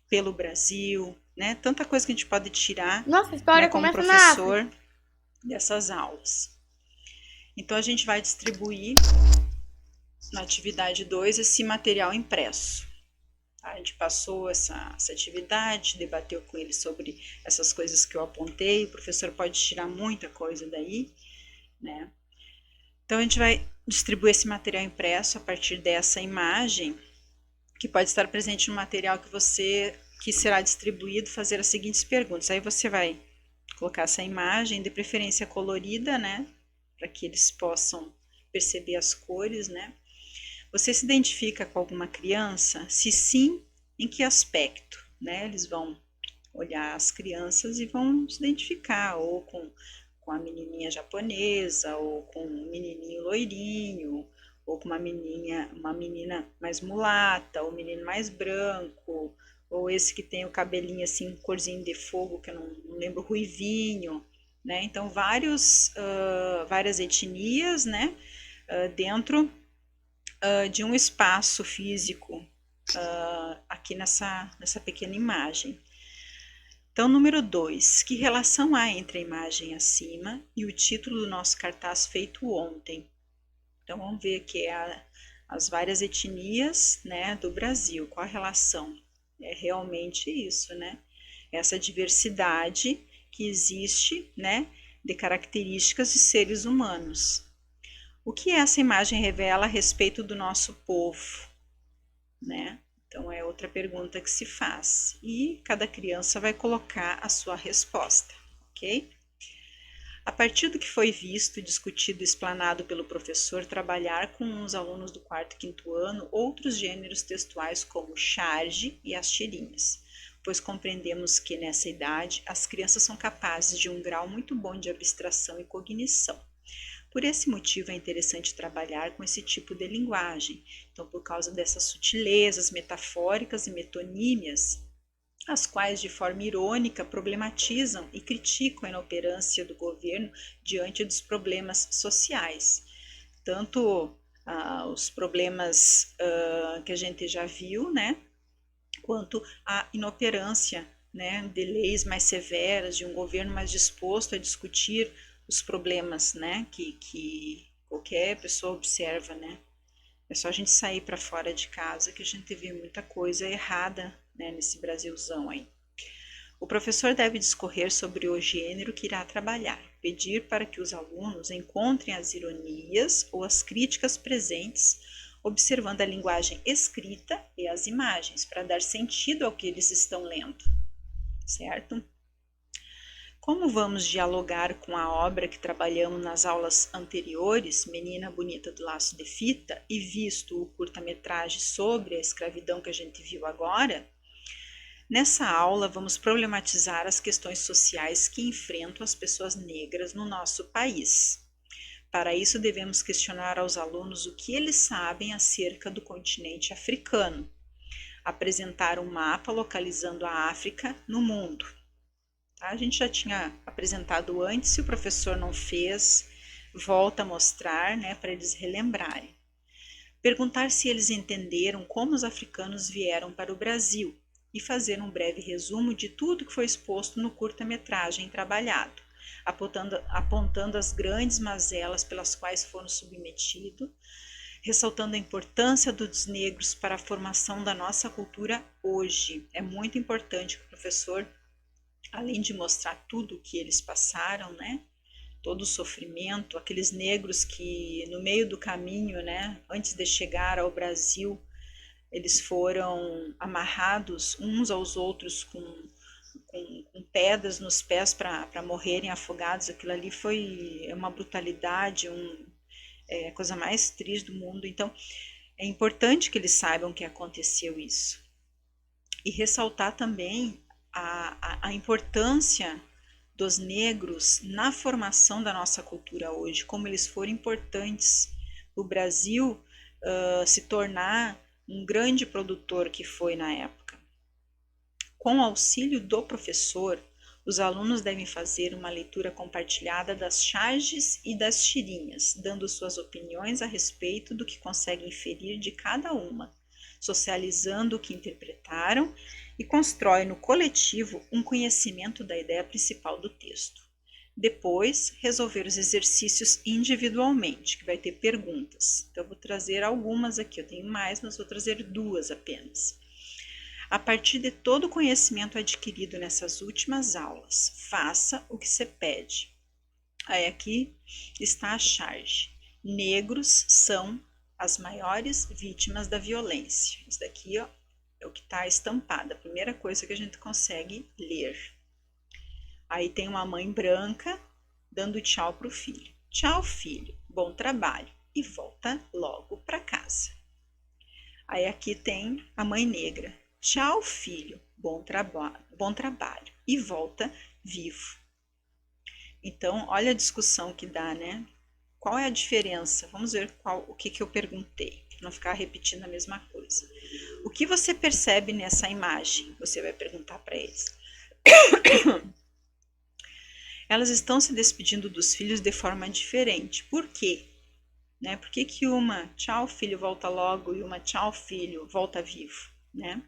pelo Brasil, né? Tanta coisa que a gente pode tirar, Nossa, a história né, como começa professor dessas aulas. Então a gente vai distribuir na atividade 2 esse material impresso. A gente passou essa atividade, debateu com ele sobre essas coisas que eu apontei, o professor pode tirar muita coisa daí, né? Então a gente vai distribuir esse material impresso a partir dessa imagem, que pode estar presente no material que será distribuído, fazer as seguintes perguntas. Aí você vai colocar essa imagem, de preferência colorida, né, para que eles possam perceber as cores, né. Você se identifica com alguma criança? Se sim, em que aspecto, né? Eles vão olhar as crianças e vão se identificar, ou com a menininha japonesa, ou com um menininho loirinho, ou com uma menina mais mulata, ou um menino mais branco, ou esse que tem o cabelinho assim, corzinho de fogo, que eu não lembro, ruivinho, né? Então, várias etnias, né? Dentro de um espaço físico, aqui nessa pequena imagem. Então, número 2, que relação há entre a imagem acima e o título do nosso cartaz feito ontem? Então, vamos ver aqui as várias etnias, né, do Brasil. Qual a relação? É realmente isso, né? Essa diversidade que existe, né, de características de seres humanos. O que essa imagem revela a respeito do nosso povo, né? Então, é outra pergunta que se faz. E cada criança vai colocar a sua resposta, ok? A partir do que foi visto, discutido e explanado pelo professor, trabalhar com os alunos do 4º e 5º ano outros gêneros textuais como charge e as tirinhas, pois compreendemos que nessa idade as crianças são capazes de um grau muito bom de abstração e cognição. Por esse motivo é interessante trabalhar com esse tipo de linguagem. Então, por causa dessas sutilezas metafóricas e metonímias, as quais de forma irônica problematizam e criticam a inoperância do governo diante dos problemas sociais. Tanto os problemas que a gente já viu, né, quanto a inoperância, né, de leis mais severas, de um governo mais disposto a discutir os problemas, né, que qualquer pessoa observa, né. É só a gente sair para fora de casa que a gente vê muita coisa errada, né, nesse Brasilzão aí. O professor deve discorrer sobre o gênero que irá trabalhar, pedir para que os alunos encontrem as ironias ou as críticas presentes, observando a linguagem escrita e as imagens, para dar sentido ao que eles estão lendo, certo? Como vamos dialogar com a obra que trabalhamos nas aulas anteriores, Menina Bonita do Laço de Fita, e visto o curta-metragem sobre a escravidão que a gente viu agora, nessa aula vamos problematizar as questões sociais que enfrentam as pessoas negras no nosso país. Para isso, devemos questionar aos alunos o que eles sabem acerca do continente africano, apresentar um mapa localizando a África no mundo. Tá? A gente já tinha apresentado antes, se o professor não fez, volta a mostrar, né, para eles relembrarem. Perguntar se eles entenderam como os africanos vieram para o Brasil e fazer um breve resumo de tudo que foi exposto no curta-metragem trabalhado, apontando as grandes mazelas pelas quais foram submetidos, ressaltando a importância dos negros para a formação da nossa cultura hoje. É muito importante que o professor, além de mostrar tudo o que eles passaram, né, todo o sofrimento, aqueles negros que no meio do caminho, né, antes de chegar ao Brasil, eles foram amarrados uns aos outros com pedras nos pés para morrerem afogados. Aquilo ali foi uma brutalidade, a coisa mais triste do mundo. Então, é importante que eles saibam que aconteceu isso. E ressaltar também a importância dos negros na formação da nossa cultura hoje, como eles foram importantes para o Brasil se tornar um grande produtor que foi na época. Com o auxílio do professor, os alunos devem fazer uma leitura compartilhada das charges e das tirinhas, dando suas opiniões a respeito do que conseguem inferir de cada uma, socializando o que interpretaram e constrói no coletivo um conhecimento da ideia principal do texto. Depois, resolver os exercícios individualmente, que vai ter perguntas. Então, eu vou trazer algumas aqui, eu tenho mais, mas vou trazer 2 apenas. A partir de todo o conhecimento adquirido nessas últimas aulas, faça o que se pede. Aí aqui está a charge. Negros são as maiores vítimas da violência. Isso daqui, ó, é o que está estampado, a primeira coisa que a gente consegue ler. Aí tem uma mãe branca dando tchau para o filho. Tchau, filho, bom trabalho. E volta logo para casa. Aí aqui tem a mãe negra. Tchau, filho, bom trabalho. E volta vivo. Então, olha a discussão que dá, né? Qual é a diferença? Vamos ver o que eu perguntei, para não ficar repetindo a mesma coisa. O que você percebe nessa imagem? Você vai perguntar para eles. Elas estão se despedindo dos filhos de forma diferente. Por quê? Né? Por que uma tchau filho volta logo e uma tchau filho volta vivo? Né?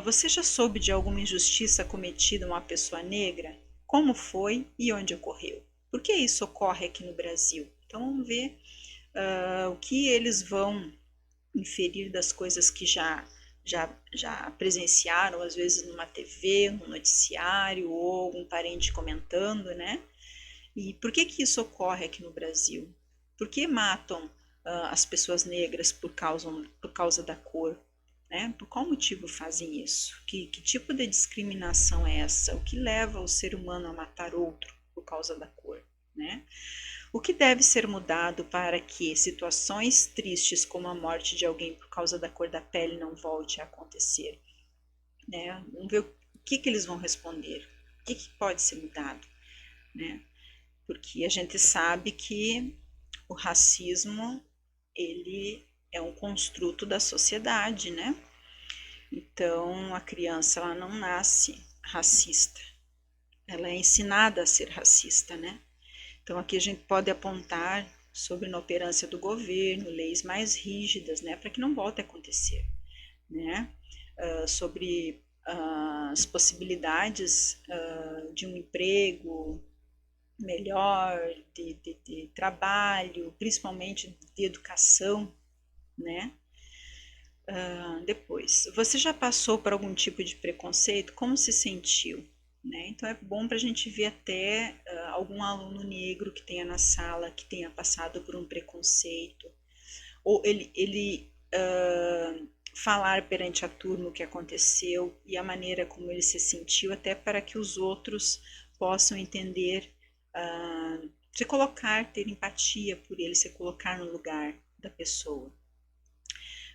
Você já soube de alguma injustiça cometida a uma pessoa negra? Como foi e onde ocorreu? Por que isso ocorre aqui no Brasil? Então vamos ver o que eles vão inferir das coisas que já presenciaram, às vezes numa TV, no noticiário, ou algum parente comentando, né? E por que isso ocorre aqui no Brasil? Por que matam as pessoas negras por causa da cor? Né? Por qual motivo fazem isso? Que tipo de discriminação é essa? O que leva o ser humano a matar outro por causa da cor? Né? O que deve ser mudado para que situações tristes como a morte de alguém por causa da cor da pele não volte a acontecer? Né? Vamos ver o que eles vão responder. O que pode ser mudado? Né? Porque a gente sabe que o racismo, ele é um construto da sociedade, né? Então, a criança, ela não nasce racista. Ela é ensinada a ser racista, né? Então, aqui a gente pode apontar sobre a inoperância do governo, leis mais rígidas, né, para que não volte a acontecer, né, sobre as possibilidades de um emprego melhor, de trabalho, principalmente de educação, né. Depois, você já passou por algum tipo de preconceito? Como se sentiu? Né? Então é bom para a gente ver até algum aluno negro que tenha na sala, que tenha passado por um preconceito, ou ele falar perante a turma o que aconteceu e a maneira como ele se sentiu, até para que os outros possam entender, se colocar, ter empatia por ele, se colocar no lugar da pessoa.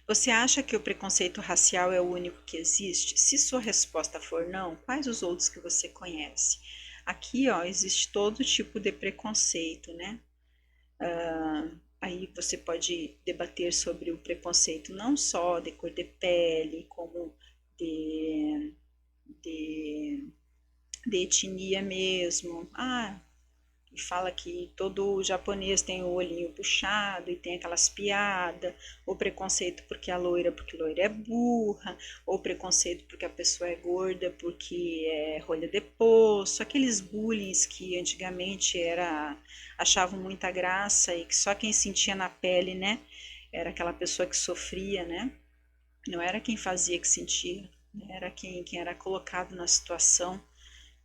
Você acha que o preconceito racial é o único que existe? Se sua resposta for não, quais os outros que você conhece? Aqui, ó, existe todo tipo de preconceito, né? Aí você pode debater sobre o preconceito não só de cor de pele, como de etnia mesmo. E fala que todo japonês tem o olhinho puxado e tem aquelas piadas, ou preconceito porque loira é burra, ou preconceito porque a pessoa é gorda porque é rolha de poço, aqueles bullying que antigamente achavam muita graça e que só quem sentia na pele, né, era aquela pessoa que sofria, né, não era quem fazia que sentia, né? Era quem era colocado na situação,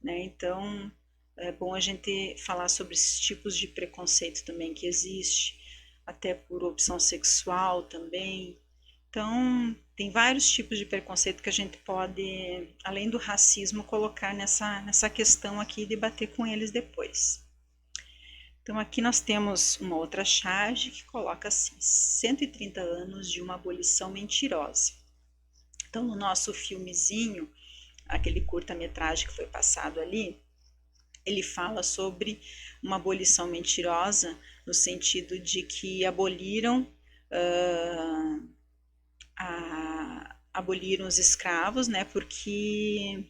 né, então é bom a gente falar sobre esses tipos de preconceito também que existe, até por opção sexual também. Então, tem vários tipos de preconceito que a gente pode, além do racismo, colocar nessa questão aqui e debater com eles depois. Então, aqui nós temos uma outra charge que coloca assim, 130 anos de uma abolição mentirosa. Então, no nosso filmezinho, aquele curta-metragem que foi passado ali, ele fala sobre uma abolição mentirosa, no sentido de que aboliram os escravos, né, porque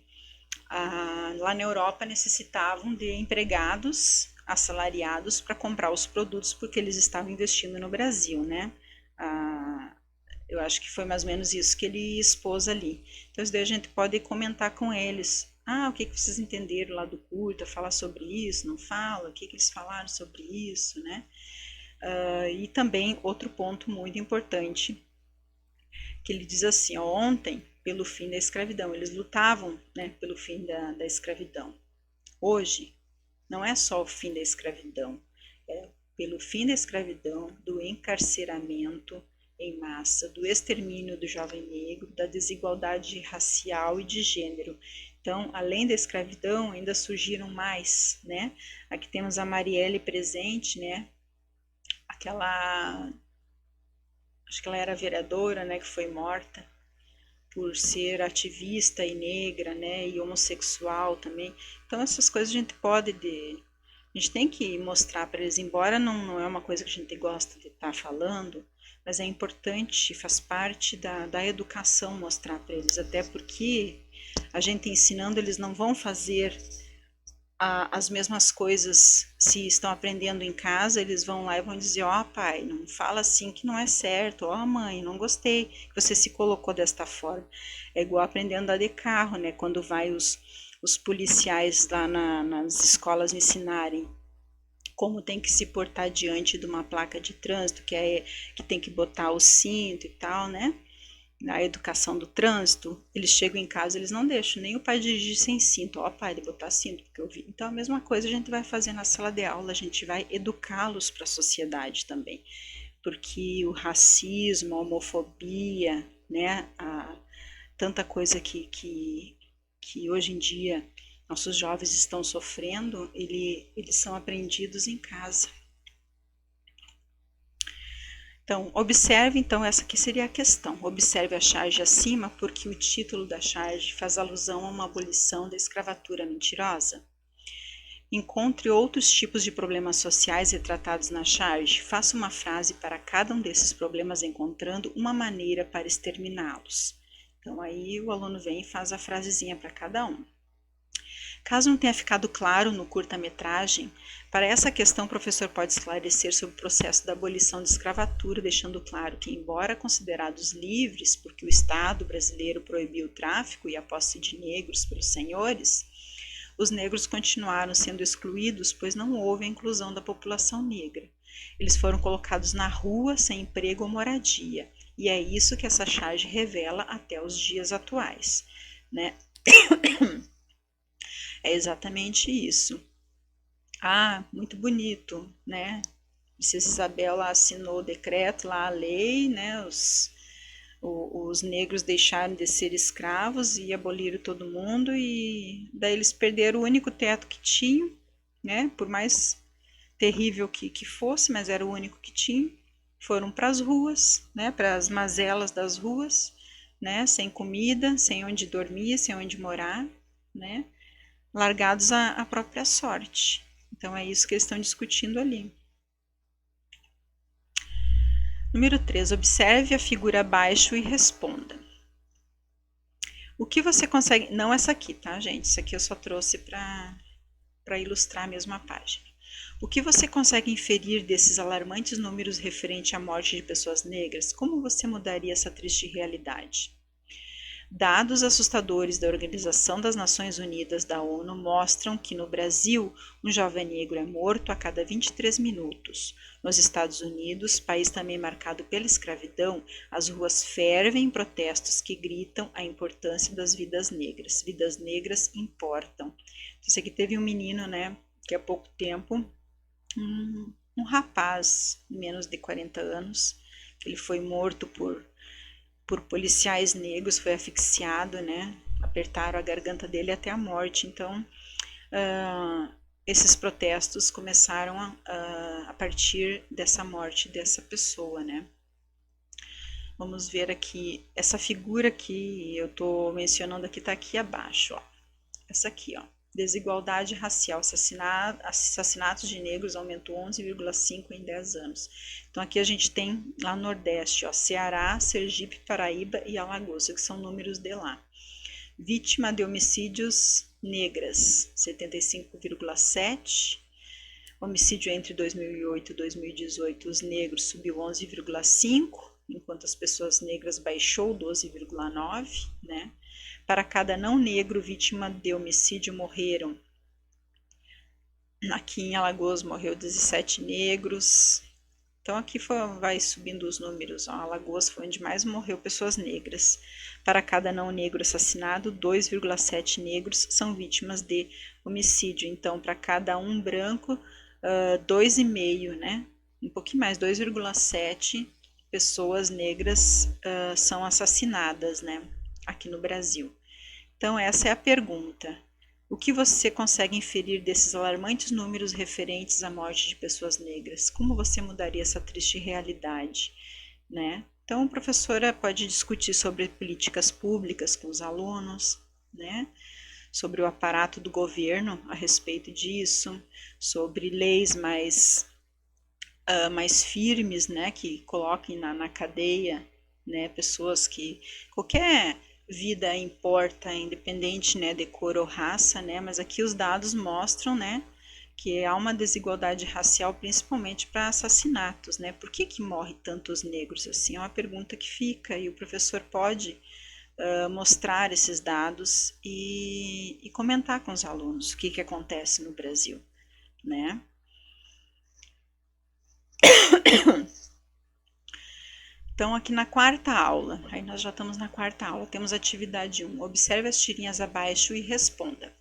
lá na Europa necessitavam de empregados assalariados para comprar os produtos, porque eles estavam investindo no Brasil, né. Eu acho que foi mais ou menos isso que ele expôs ali. Então, isso daí a gente pode comentar com eles. O que vocês entenderam lá do curta? Falar sobre isso? Não fala? O que eles falaram sobre isso, né? E também outro ponto muito importante, que ele diz assim, ó, ontem, pelo fim da escravidão, eles lutavam, né, pelo fim da escravidão. Hoje, não é só o fim da escravidão, é pelo fim da escravidão, do encarceramento em massa, do extermínio do jovem negro, da desigualdade racial e de gênero. Então, além da escravidão, ainda surgiram mais, né? Aqui temos a Marielle presente, né? Acho que ela era vereadora, né? Que foi morta por ser ativista e negra, né? E homossexual também. Então, essas coisas a gente a gente tem que mostrar para eles, embora não é uma coisa que a gente gosta de estar falando, mas é importante, faz parte da educação mostrar para eles, até porque a gente ensinando, eles não vão fazer as mesmas coisas. Se estão aprendendo em casa, eles vão lá e vão dizer, pai, não fala assim que não é certo, mãe, não gostei que você se colocou desta forma. É igual aprender a andar de carro, né, quando vai os policiais lá nas escolas ensinarem como tem que se portar diante de uma placa de trânsito, que tem que botar o cinto e tal, né? Na educação do trânsito, eles chegam em casa, eles não deixam nem o pai dirigir sem cinto. Pai, de botar cinto, porque eu vi. Então, a mesma coisa a gente vai fazer na sala de aula, a gente vai educá-los para a sociedade também. Porque o racismo, a homofobia, né? Tanta coisa que hoje em dia nossos jovens estão sofrendo, eles são aprendidos em casa. Então, observe, essa aqui seria a questão. Observe a charge acima, porque o título da charge faz alusão a uma abolição da escravatura mentirosa. Encontre outros tipos de problemas sociais retratados na charge. Faça uma frase para cada um desses problemas, encontrando uma maneira para exterminá-los. Então, aí o aluno vem e faz a frasezinha para cada um. Caso não tenha ficado claro no curta-metragem, para essa questão o professor pode esclarecer sobre o processo da abolição da escravatura, deixando claro que, embora considerados livres, porque o Estado brasileiro proibiu o tráfico e a posse de negros pelos senhores, os negros continuaram sendo excluídos, pois não houve a inclusão da população negra. Eles foram colocados na rua sem emprego ou moradia, e é isso que essa charge revela até os dias atuais, né? É exatamente isso. Muito bonito, né? Princesa Isabel lá assinou o decreto, lá a lei, né? os negros deixaram de ser escravos e aboliram todo mundo, e daí eles perderam o único teto que tinham, né? Por mais terrível que fosse, mas era o único que tinham. Foram para as ruas, né? Para as mazelas das ruas, né? Sem comida, sem onde dormir, sem onde morar, né? Largados à própria sorte. Então é isso que eles estão discutindo ali. Número 3. Observe a figura abaixo e responda. O que você consegue... Não essa aqui, tá, gente? Isso aqui eu só trouxe para ilustrar a mesma página. O que você consegue inferir desses alarmantes números referente à morte de pessoas negras? Como você mudaria essa triste realidade? Dados assustadores da Organização das Nações Unidas da ONU mostram que no Brasil, um jovem negro é morto a cada 23 minutos. Nos Estados Unidos, país também marcado pela escravidão, as ruas fervem em protestos que gritam a importância das vidas negras. Vidas negras importam. Isso aqui teve um menino, né, que há pouco tempo, um rapaz de menos de 40 anos, que ele foi morto por policiais negros, foi asfixiado, né? Apertaram a garganta dele até a morte. Então, esses protestos começaram a partir dessa morte dessa pessoa, né? Vamos ver aqui, essa figura que eu estou mencionando aqui, está aqui abaixo, ó. Essa aqui, ó. Desigualdade racial, assassinatos de negros aumentou 11,5 em 10 anos. Então aqui a gente tem lá no Nordeste, ó, Ceará, Sergipe, Paraíba e Alagoas, que são números de lá. Vítima de homicídios negras, 75,7. Homicídio entre 2008 e 2018, os negros subiu 11,5, enquanto as pessoas negras baixou 12,9, né? Para cada não negro vítima de homicídio morreram. Aqui em Alagoas morreu 17 negros. Então aqui vai subindo os números. Ó, Alagoas foi onde mais morreu pessoas negras. Para cada não negro assassinado, 2,7 negros são vítimas de homicídio. Então para cada um branco, 2,5, né? Um pouquinho mais, 2,7 pessoas negras são assassinadas, né? Aqui no Brasil. Então essa é a pergunta. O que você consegue inferir desses alarmantes números referentes à morte de pessoas negras? Como você mudaria essa triste realidade, né? Então a professora pode discutir sobre políticas públicas com os alunos, né? Sobre o aparato do governo a respeito disso, sobre leis mais firmes, né? Que coloquem na cadeia, né? Pessoas que... Qualquer vida importa, independente, né, de cor ou raça, né, mas aqui os dados mostram, né, que há uma desigualdade racial, principalmente para assassinatos, né, por que morre tantos negros assim? É uma pergunta que fica, e o professor pode mostrar esses dados e comentar com os alunos o que acontece no Brasil, né. Então, aqui na quarta aula, aí nós já estamos na quarta aula, temos atividade 1. Observe as tirinhas abaixo e responda.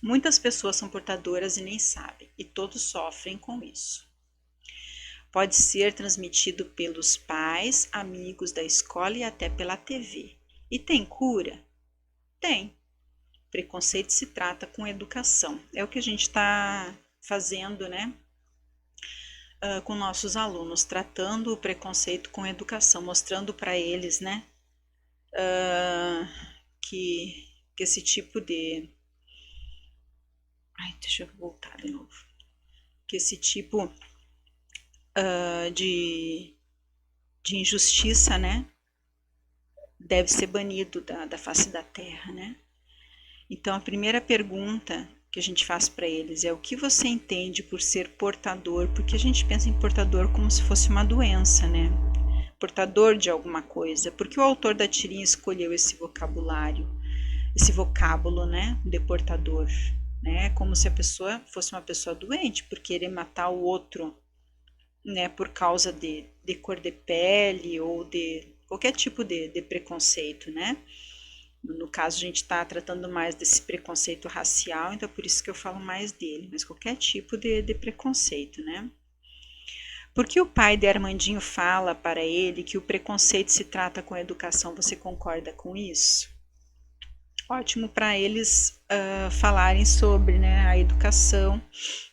Muitas pessoas são portadoras e nem sabem, e todos sofrem com isso. Pode ser transmitido pelos pais, amigos da escola e até pela TV. E tem cura? Tem. Preconceito se trata com educação. É o que a gente está fazendo, né? Com nossos alunos, tratando o preconceito com educação, mostrando para eles, né, que esse tipo de... deixa eu voltar de novo. Que esse tipo de injustiça, né, deve ser banido da face da terra, né. Então, a primeira pergunta que a gente faz para eles é: o que você entende por ser portador? Porque a gente pensa em portador como se fosse uma doença, né? Portador de alguma coisa. Por que o autor da tirinha escolheu esse vocabulário, esse vocábulo, né, de portador, né? Como se a pessoa fosse uma pessoa doente por querer matar o outro, né, por causa de cor de pele ou de qualquer tipo de preconceito, né? No caso, a gente está tratando mais desse preconceito racial, então é por isso que eu falo mais dele, mas qualquer tipo de preconceito, né? Porque o pai de Armandinho fala para ele que o preconceito se trata com a educação. Você concorda com isso? Ótimo para eles falarem sobre, né, a educação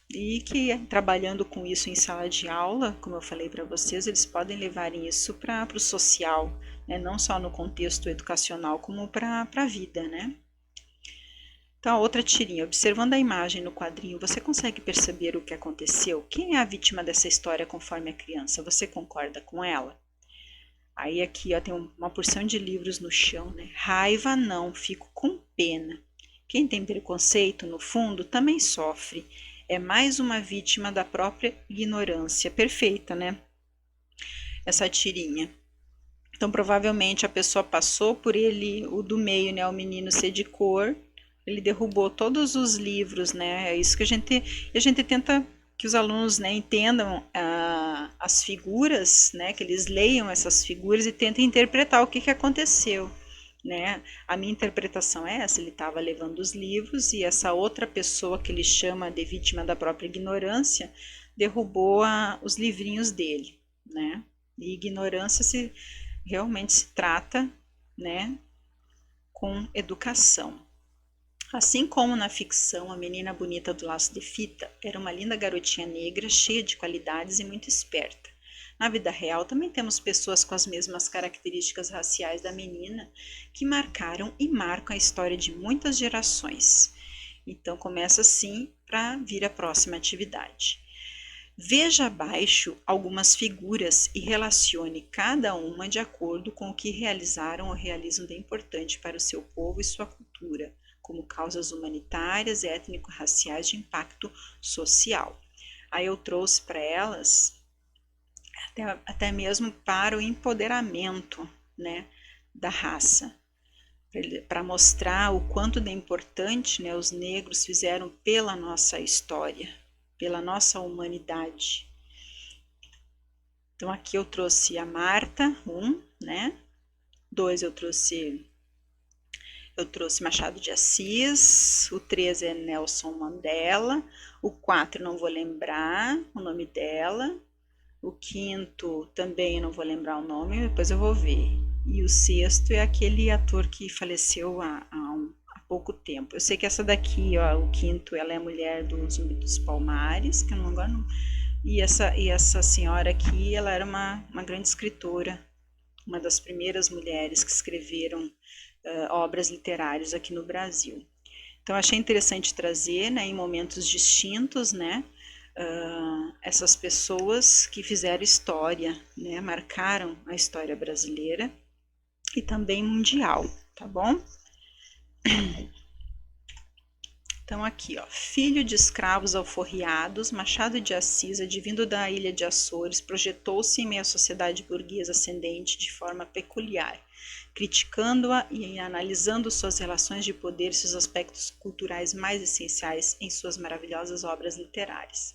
e que trabalhando com isso em sala de aula, como eu falei para vocês, eles podem levar isso para o social, né, não só no contexto educacional, como para a vida, né? Então, a outra tirinha. Observando a imagem no quadrinho, você consegue perceber o que aconteceu? Quem é a vítima dessa história conforme a criança? Você concorda com ela? Aí aqui ó, tem uma porção de livros no chão, né? Raiva não, fico com pena. Quem tem preconceito, no fundo, também sofre. É mais uma vítima da própria ignorância. Perfeita, né? Essa tirinha. Então, provavelmente a pessoa passou por ele, o do meio, né? O menino ser de cor. Ele derrubou todos os livros, né? É isso que a gente tenta que os alunos, né, entendam as figuras, né? Que eles leiam essas figuras e tentem interpretar o que aconteceu, né? A minha interpretação é essa: ele estava levando os livros e essa outra pessoa que ele chama de vítima da própria ignorância derrubou os livrinhos dele, né? E ignorância realmente se trata, né, com educação. Assim como na ficção, a menina bonita do laço de fita era uma linda garotinha negra, cheia de qualidades e muito esperta. Na vida real, também temos pessoas com as mesmas características raciais da menina que marcaram e marcam a história de muitas gerações. Então, começa assim para vir a próxima atividade. Veja abaixo algumas figuras e relacione cada uma de acordo com o que realizaram ou realizam de importante para o seu povo e sua cultura, como causas humanitárias, étnico-raciais de impacto social. Aí eu trouxe para elas até mesmo para o empoderamento, né, da raça, para mostrar o quanto de importante, né, os negros fizeram pela nossa história, pela nossa humanidade. Então aqui eu trouxe a Marta, 1, né? 2 eu trouxe Machado de Assis, o 3 é Nelson Mandela, o 4 não vou lembrar o nome dela, o 5º também não vou lembrar o nome, depois eu vou ver. E o 6º é aquele ator que faleceu há pouco tempo. Eu sei que essa daqui, ó, o 5º, ela é a mulher do Zumbi dos Palmares, que eu não lembro. E essa senhora aqui, ela era uma grande escritora, uma das primeiras mulheres que escreveram obras literárias aqui no Brasil. Então, achei interessante trazer, né, em momentos distintos, né, essas pessoas que fizeram história, né, marcaram a história brasileira e também mundial, tá bom? Então aqui, ó, filho de escravos alforriados, Machado de Assis, advindo da ilha de Açores, projetou-se em meio à sociedade burguesa ascendente de forma peculiar, criticando-a e analisando suas relações de poder e seus aspectos culturais mais essenciais em suas maravilhosas obras literárias.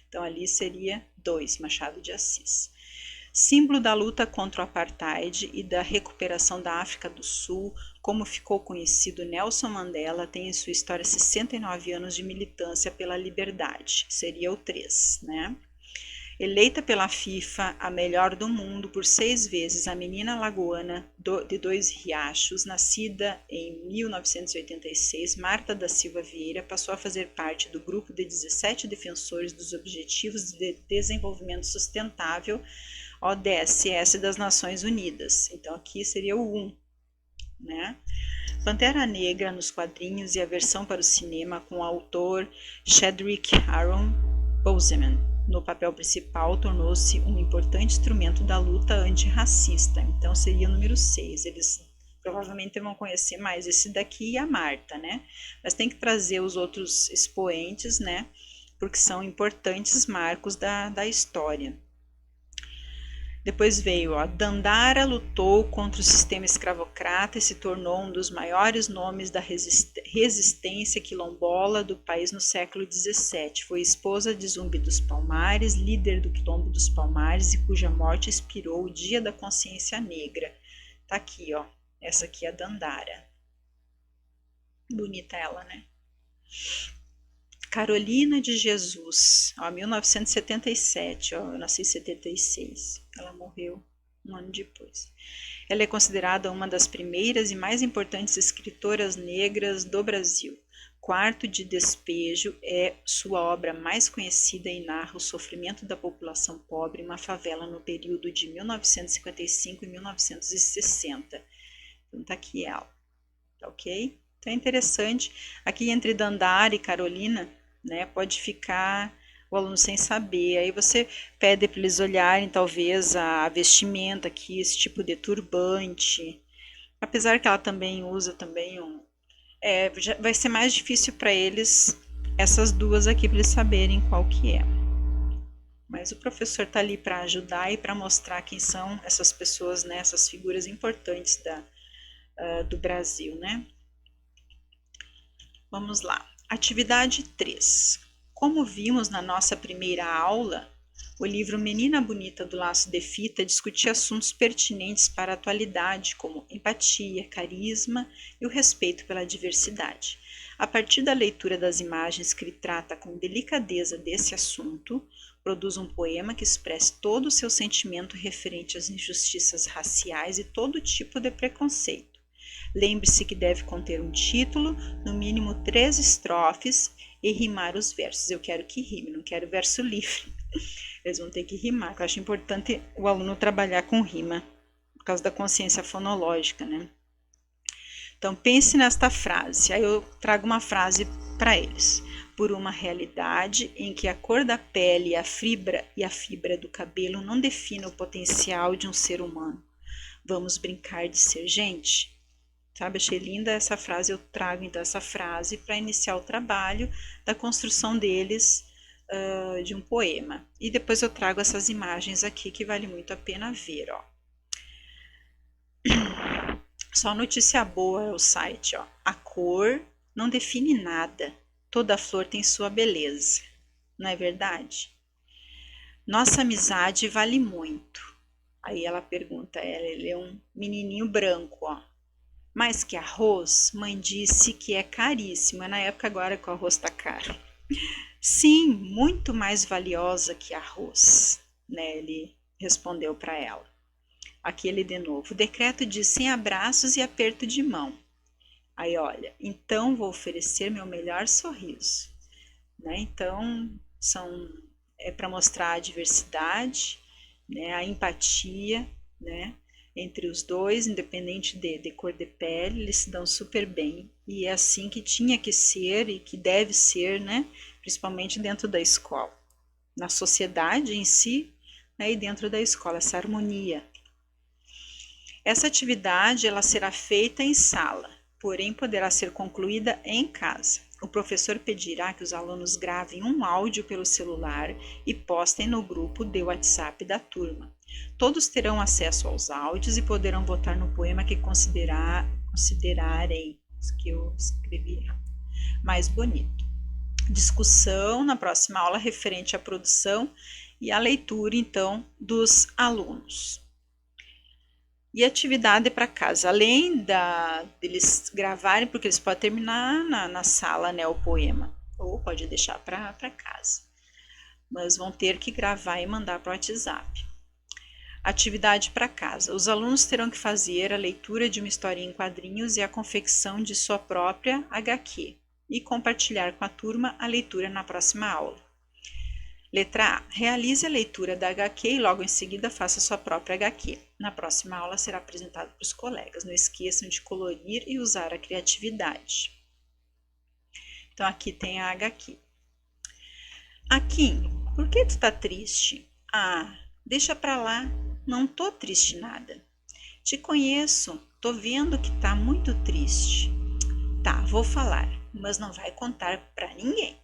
Então ali seria 2, Machado de Assis. Símbolo da luta contra o apartheid e da recuperação da África do Sul, como ficou conhecido, Nelson Mandela tem em sua história 69 anos de militância pela liberdade, seria o 3, né? Eleita pela FIFA a melhor do mundo por 6 vezes, a menina lagoana de Dois Riachos, nascida em 1986, Marta da Silva Vieira, passou a fazer parte do grupo de 17 defensores dos Objetivos de Desenvolvimento Sustentável, ODSS das Nações Unidas. Então aqui seria o 1, né? Pantera Negra nos quadrinhos e a versão para o cinema com o autor Chadwick Aaron Boseman no papel principal, tornou-se um importante instrumento da luta antirracista. Então seria o número 6. Eles provavelmente vão conhecer mais esse daqui e a Marta, né? Mas tem que trazer os outros expoentes, né? Porque são importantes marcos da história. Depois veio, ó, Dandara lutou contra o sistema escravocrata e se tornou um dos maiores nomes da resistência quilombola do país no século XVII. Foi esposa de Zumbi dos Palmares, líder do Quilombo dos Palmares e cuja morte inspirou o Dia da Consciência Negra. Tá aqui, ó. Essa aqui é a Dandara. Bonita ela, né? Carolina de Jesus, 1977, eu nasci em 76, ela morreu um ano depois. Ela é considerada uma das primeiras e mais importantes escritoras negras do Brasil. Quarto de Despejo é sua obra mais conhecida e narra o sofrimento da população pobre em uma favela no período de 1955 e 1960. Então tá aqui ela, tá ok? Então é interessante, aqui entre Dandara e Carolina, né, pode ficar o aluno sem saber, aí você pede para eles olharem talvez a vestimenta aqui, esse tipo de turbante, apesar que ela também usa também vai ser mais difícil para eles essas duas aqui para eles saberem qual que é. Mas o professor está ali para ajudar e para mostrar quem são essas pessoas, né, essas figuras importantes do Brasil, né? Vamos lá. Atividade 3. Como vimos na nossa primeira aula, o livro Menina Bonita do Laço de Fita discutia assuntos pertinentes para a atualidade, como empatia, carisma e o respeito pela diversidade. A partir da leitura das imagens que ele trata com delicadeza desse assunto, produz um poema que expresse todo o seu sentimento referente às injustiças raciais e todo tipo de preconceito. Lembre-se que deve conter um título, no mínimo 3 estrofes e rimar os versos. Eu quero que rime, não quero verso livre. Eles vão ter que rimar, eu acho importante o aluno trabalhar com rima, por causa da consciência fonológica, né? Então, pense nesta frase. Aí eu trago uma frase para eles. Por uma realidade em que a cor da pele e a fibra do cabelo não definem o potencial de um ser humano. Vamos brincar de ser gente? Sabe, achei linda essa frase, eu trago então essa frase para iniciar o trabalho da construção deles de um poema. E depois eu trago essas imagens aqui que vale muito a pena ver, ó. Só notícia boa é o site, ó. A cor não define nada, toda flor tem sua beleza, não é verdade? Nossa amizade vale muito. Aí ela pergunta, ele é um menininho branco, ó. Mais que arroz, mãe disse que é caríssimo. É na época agora que o arroz está caro. Sim, muito mais valiosa que arroz, né? Ele respondeu para ela. Aqui ele de novo. O decreto diz sem abraços e aperto de mão. Aí olha, então vou oferecer meu melhor sorriso, né? Então é para mostrar a diversidade, né? A empatia, né? Entre os dois, independente de cor de pele, eles se dão super bem. E é assim que tinha que ser e que deve ser, né? Principalmente dentro da escola. Na sociedade em si, né? E dentro da escola, essa harmonia. Essa atividade ela será feita em sala, porém poderá ser concluída em casa. O professor pedirá que os alunos gravem um áudio pelo celular e postem no grupo de WhatsApp da turma. Todos terão acesso aos áudios e poderão votar no poema que considerarem, que eu escrevi mais bonito. Discussão na próxima aula referente à produção e à leitura, então, dos alunos. E atividade para casa, além deles gravarem, porque eles podem terminar na sala, né, o poema, ou pode deixar para casa, mas vão ter que gravar e mandar para o WhatsApp. Atividade para casa. Os alunos terão que fazer a leitura de uma historinha em quadrinhos e a confecção de sua própria HQ e compartilhar com a turma a leitura na próxima aula. Letra A. Realize a leitura da HQ e logo em seguida faça sua própria HQ. Na próxima aula será apresentado para os colegas. Não esqueçam de colorir e usar a criatividade. Então aqui tem a HQ. Aqui, por que tu tá triste? Ah, deixa pra lá. Não tô triste nada. Te conheço, tô vendo que tá muito triste. Tá, vou falar, mas não vai contar pra ninguém.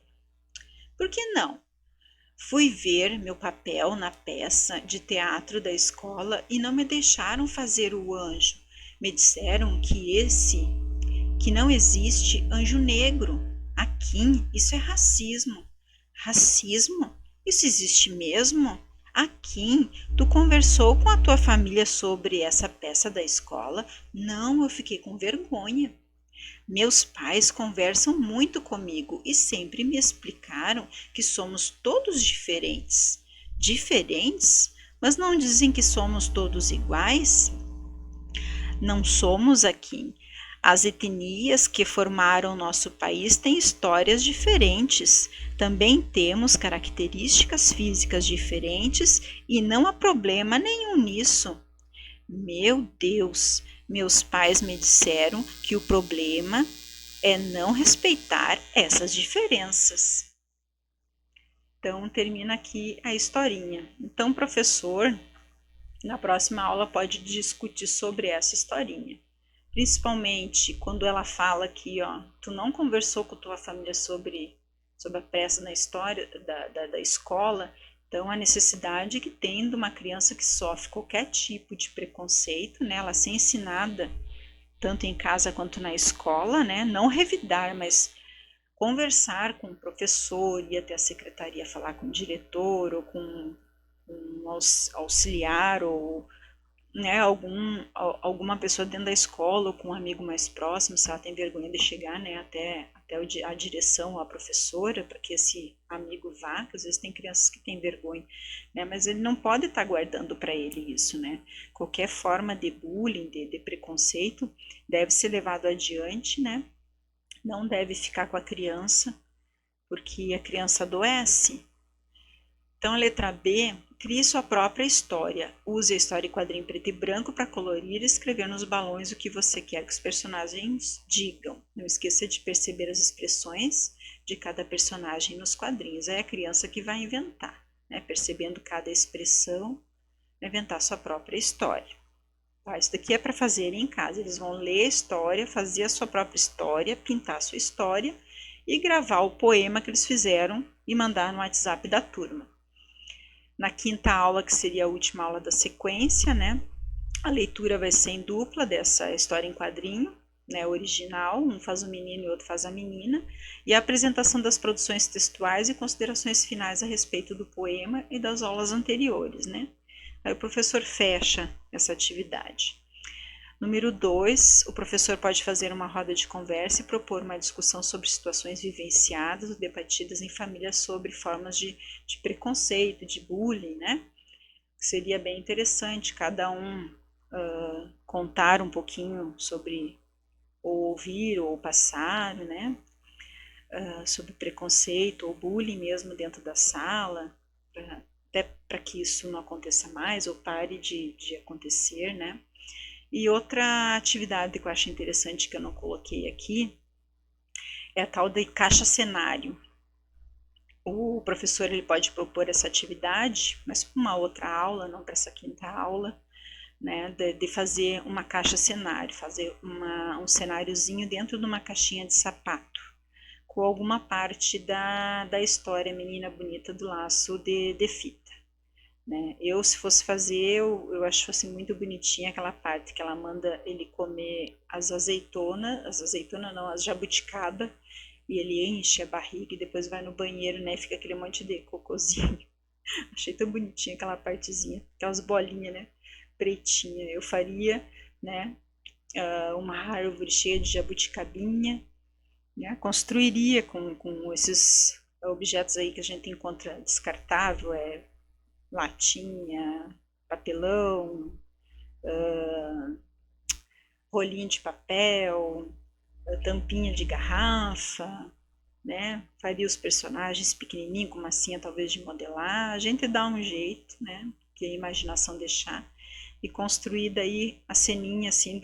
Por que não? Fui ver meu papel na peça de teatro da escola e não me deixaram fazer o anjo. Me disseram que não existe anjo negro. Aqui, isso é racismo. Racismo? Isso existe mesmo? Aqui, tu conversou com a tua família sobre essa peça da escola? Não, eu fiquei com vergonha. Meus pais conversam muito comigo e sempre me explicaram que somos todos diferentes. Diferentes? Mas não dizem que somos todos iguais? Não somos, Akin. As etnias que formaram nosso país têm histórias diferentes. Também temos características físicas diferentes e não há problema nenhum nisso. Meu Deus, meus pais me disseram que o problema é não respeitar essas diferenças. Então, termina aqui a historinha. Então, professor, na próxima aula pode discutir sobre essa historinha. Principalmente quando ela fala que, ó, tu não conversou com tua família sobre a peça na história da escola, então a necessidade que tem de uma criança que sofre qualquer tipo de preconceito, né, ela ser ensinada tanto em casa quanto na escola, né, não revidar, mas conversar com o professor, ir até a secretaria falar com o diretor ou com um auxiliar ou, né, alguma pessoa dentro da escola ou com um amigo mais próximo, se ela tem vergonha de chegar, né, até a direção ou a professora, para que esse amigo vá, que às vezes tem crianças que têm vergonha, né, mas ele não pode estar guardando para ele isso, né, qualquer forma de bullying, de preconceito, deve ser levado adiante, né, não deve ficar com a criança, porque a criança adoece. Então, a letra B, crie sua própria história. Use a história em quadrinho preto e branco para colorir e escrever nos balões o que você quer que os personagens digam. Não esqueça de perceber as expressões de cada personagem nos quadrinhos. É a criança que vai inventar, né? Percebendo cada expressão, inventar sua própria história. Tá? Isso daqui é para fazer em casa. Eles vão ler a história, fazer a sua própria história, pintar a sua história e gravar o poema que eles fizeram e mandar no WhatsApp da turma. Na quinta aula, que seria a última aula da sequência, né? A leitura vai ser em dupla dessa história em quadrinho, né? Original, um faz o menino e o outro faz a menina, e a apresentação das produções textuais e considerações finais a respeito do poema e das aulas anteriores, né? Aí o professor fecha essa atividade. Número 2, o professor pode fazer uma roda de conversa e propor uma discussão sobre situações vivenciadas ou debatidas em família sobre formas de preconceito, de bullying, né? Seria bem interessante cada um contar um pouquinho sobre, ou ouvir, ou passar, né? Sobre preconceito ou bullying mesmo dentro da sala, até para que isso não aconteça mais ou pare de acontecer, né? E outra atividade que eu acho interessante que eu não coloquei aqui é a tal de caixa cenário. O professor ele pode propor essa atividade, mas para uma outra aula, não para essa quinta aula, né, de fazer uma caixa cenário, fazer um cenáriozinho dentro de uma caixinha de sapato, com alguma parte da história Menina Bonita do Laço de fita. Né? Eu, se fosse fazer, eu acho assim, muito bonitinha aquela parte que ela manda ele comer as jabuticaba, e ele enche a barriga e depois vai no banheiro, né? Fica aquele monte de cocôzinho. Achei tão bonitinha aquela partezinha, aquelas bolinhas, né? Pretinha. Eu faria, né? Uma árvore cheia de jabuticabinha, né? Construiria com esses objetos aí que a gente encontra descartável, latinha, papelão, rolinho de papel, tampinha de garrafa, né? Faria os personagens pequenininhos, com massinha talvez de modelar. A gente dá um jeito, né? Que a imaginação deixar. E construir daí a ceninha assim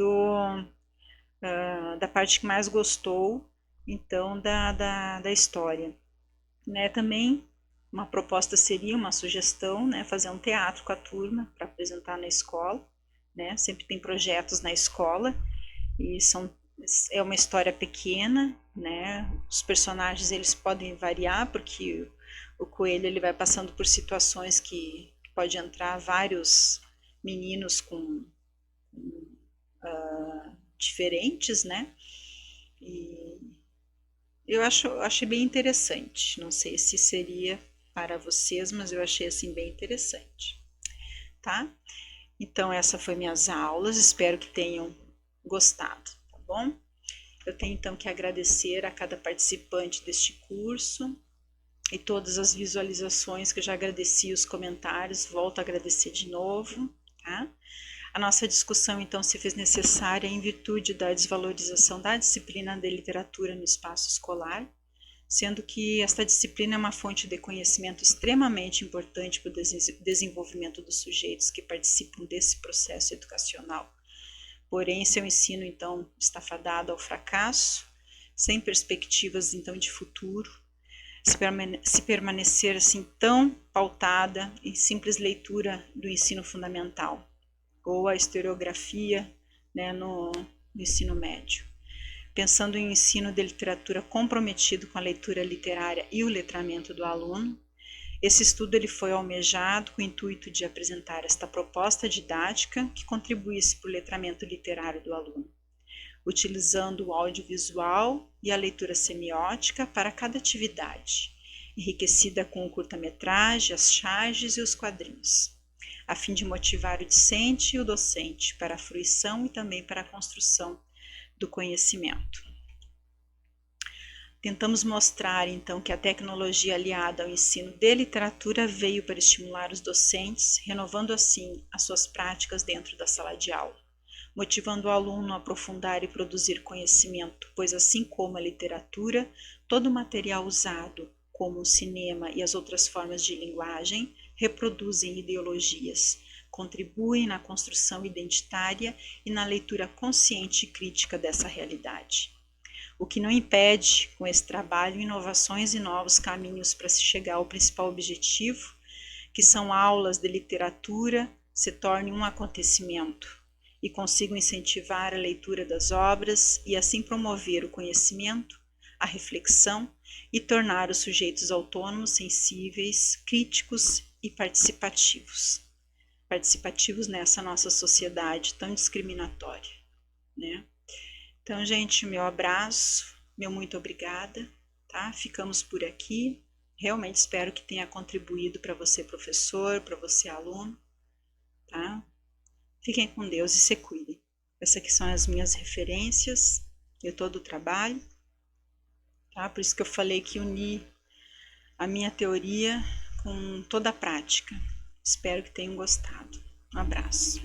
da parte que mais gostou, então, da história. Né? Também uma proposta seria, uma sugestão, né, fazer um teatro com a turma para apresentar na escola, né? Sempre tem projetos na escola e é uma história pequena, né? Os personagens eles podem variar porque o coelho ele vai passando por situações que pode entrar vários meninos diferentes, né? E eu achei bem interessante. Não sei se seria para vocês, mas eu achei assim bem interessante, tá? Então essa foi minhas aulas, espero que tenham gostado, tá bom? Eu tenho então que agradecer a cada participante deste curso e todas as visualizações que eu já agradeci, os comentários, volto a agradecer de novo, tá? A nossa discussão então se fez necessária em virtude da desvalorização da disciplina de literatura no espaço escolar, sendo que esta disciplina é uma fonte de conhecimento extremamente importante para o desenvolvimento dos sujeitos que participam desse processo educacional. Porém, seu ensino, então, está fadado ao fracasso, sem perspectivas, então, de futuro, se permanecer, assim, tão pautada em simples leitura do ensino fundamental, ou a historiografia, né, no ensino médio. Pensando em ensino de literatura comprometido com a leitura literária e o letramento do aluno, esse estudo ele foi almejado com o intuito de apresentar esta proposta didática que contribuísse para o letramento literário do aluno, utilizando o audiovisual e a leitura semiótica para cada atividade, enriquecida com o curta-metragem, as charges e os quadrinhos, a fim de motivar o discente e o docente para a fruição e também para a construção do conhecimento. Tentamos mostrar, então, que a tecnologia aliada ao ensino de literatura veio para estimular os docentes, renovando assim as suas práticas dentro da sala de aula, motivando o aluno a aprofundar e produzir conhecimento, pois assim como a literatura, todo o material usado, como o cinema e as outras formas de linguagem, reproduzem ideologias, contribuem na construção identitária e na leitura consciente e crítica dessa realidade. O que não impede, com esse trabalho, inovações e novos caminhos para se chegar ao principal objetivo, que são aulas de literatura, se tornem um acontecimento e consigam incentivar a leitura das obras e assim promover o conhecimento, a reflexão e tornar os sujeitos autônomos, sensíveis, críticos e participativos. Participativos nessa nossa sociedade tão discriminatória, né? Então, gente, meu abraço, meu muito obrigada, tá? Ficamos por aqui. Realmente espero que tenha contribuído para você, professor, para você, aluno, tá? Fiquem com Deus e se cuidem. Essas aqui são as minhas referências de todo o trabalho, tá? Por isso que eu falei que uni a minha teoria com toda a prática. Espero que tenham gostado. Um abraço.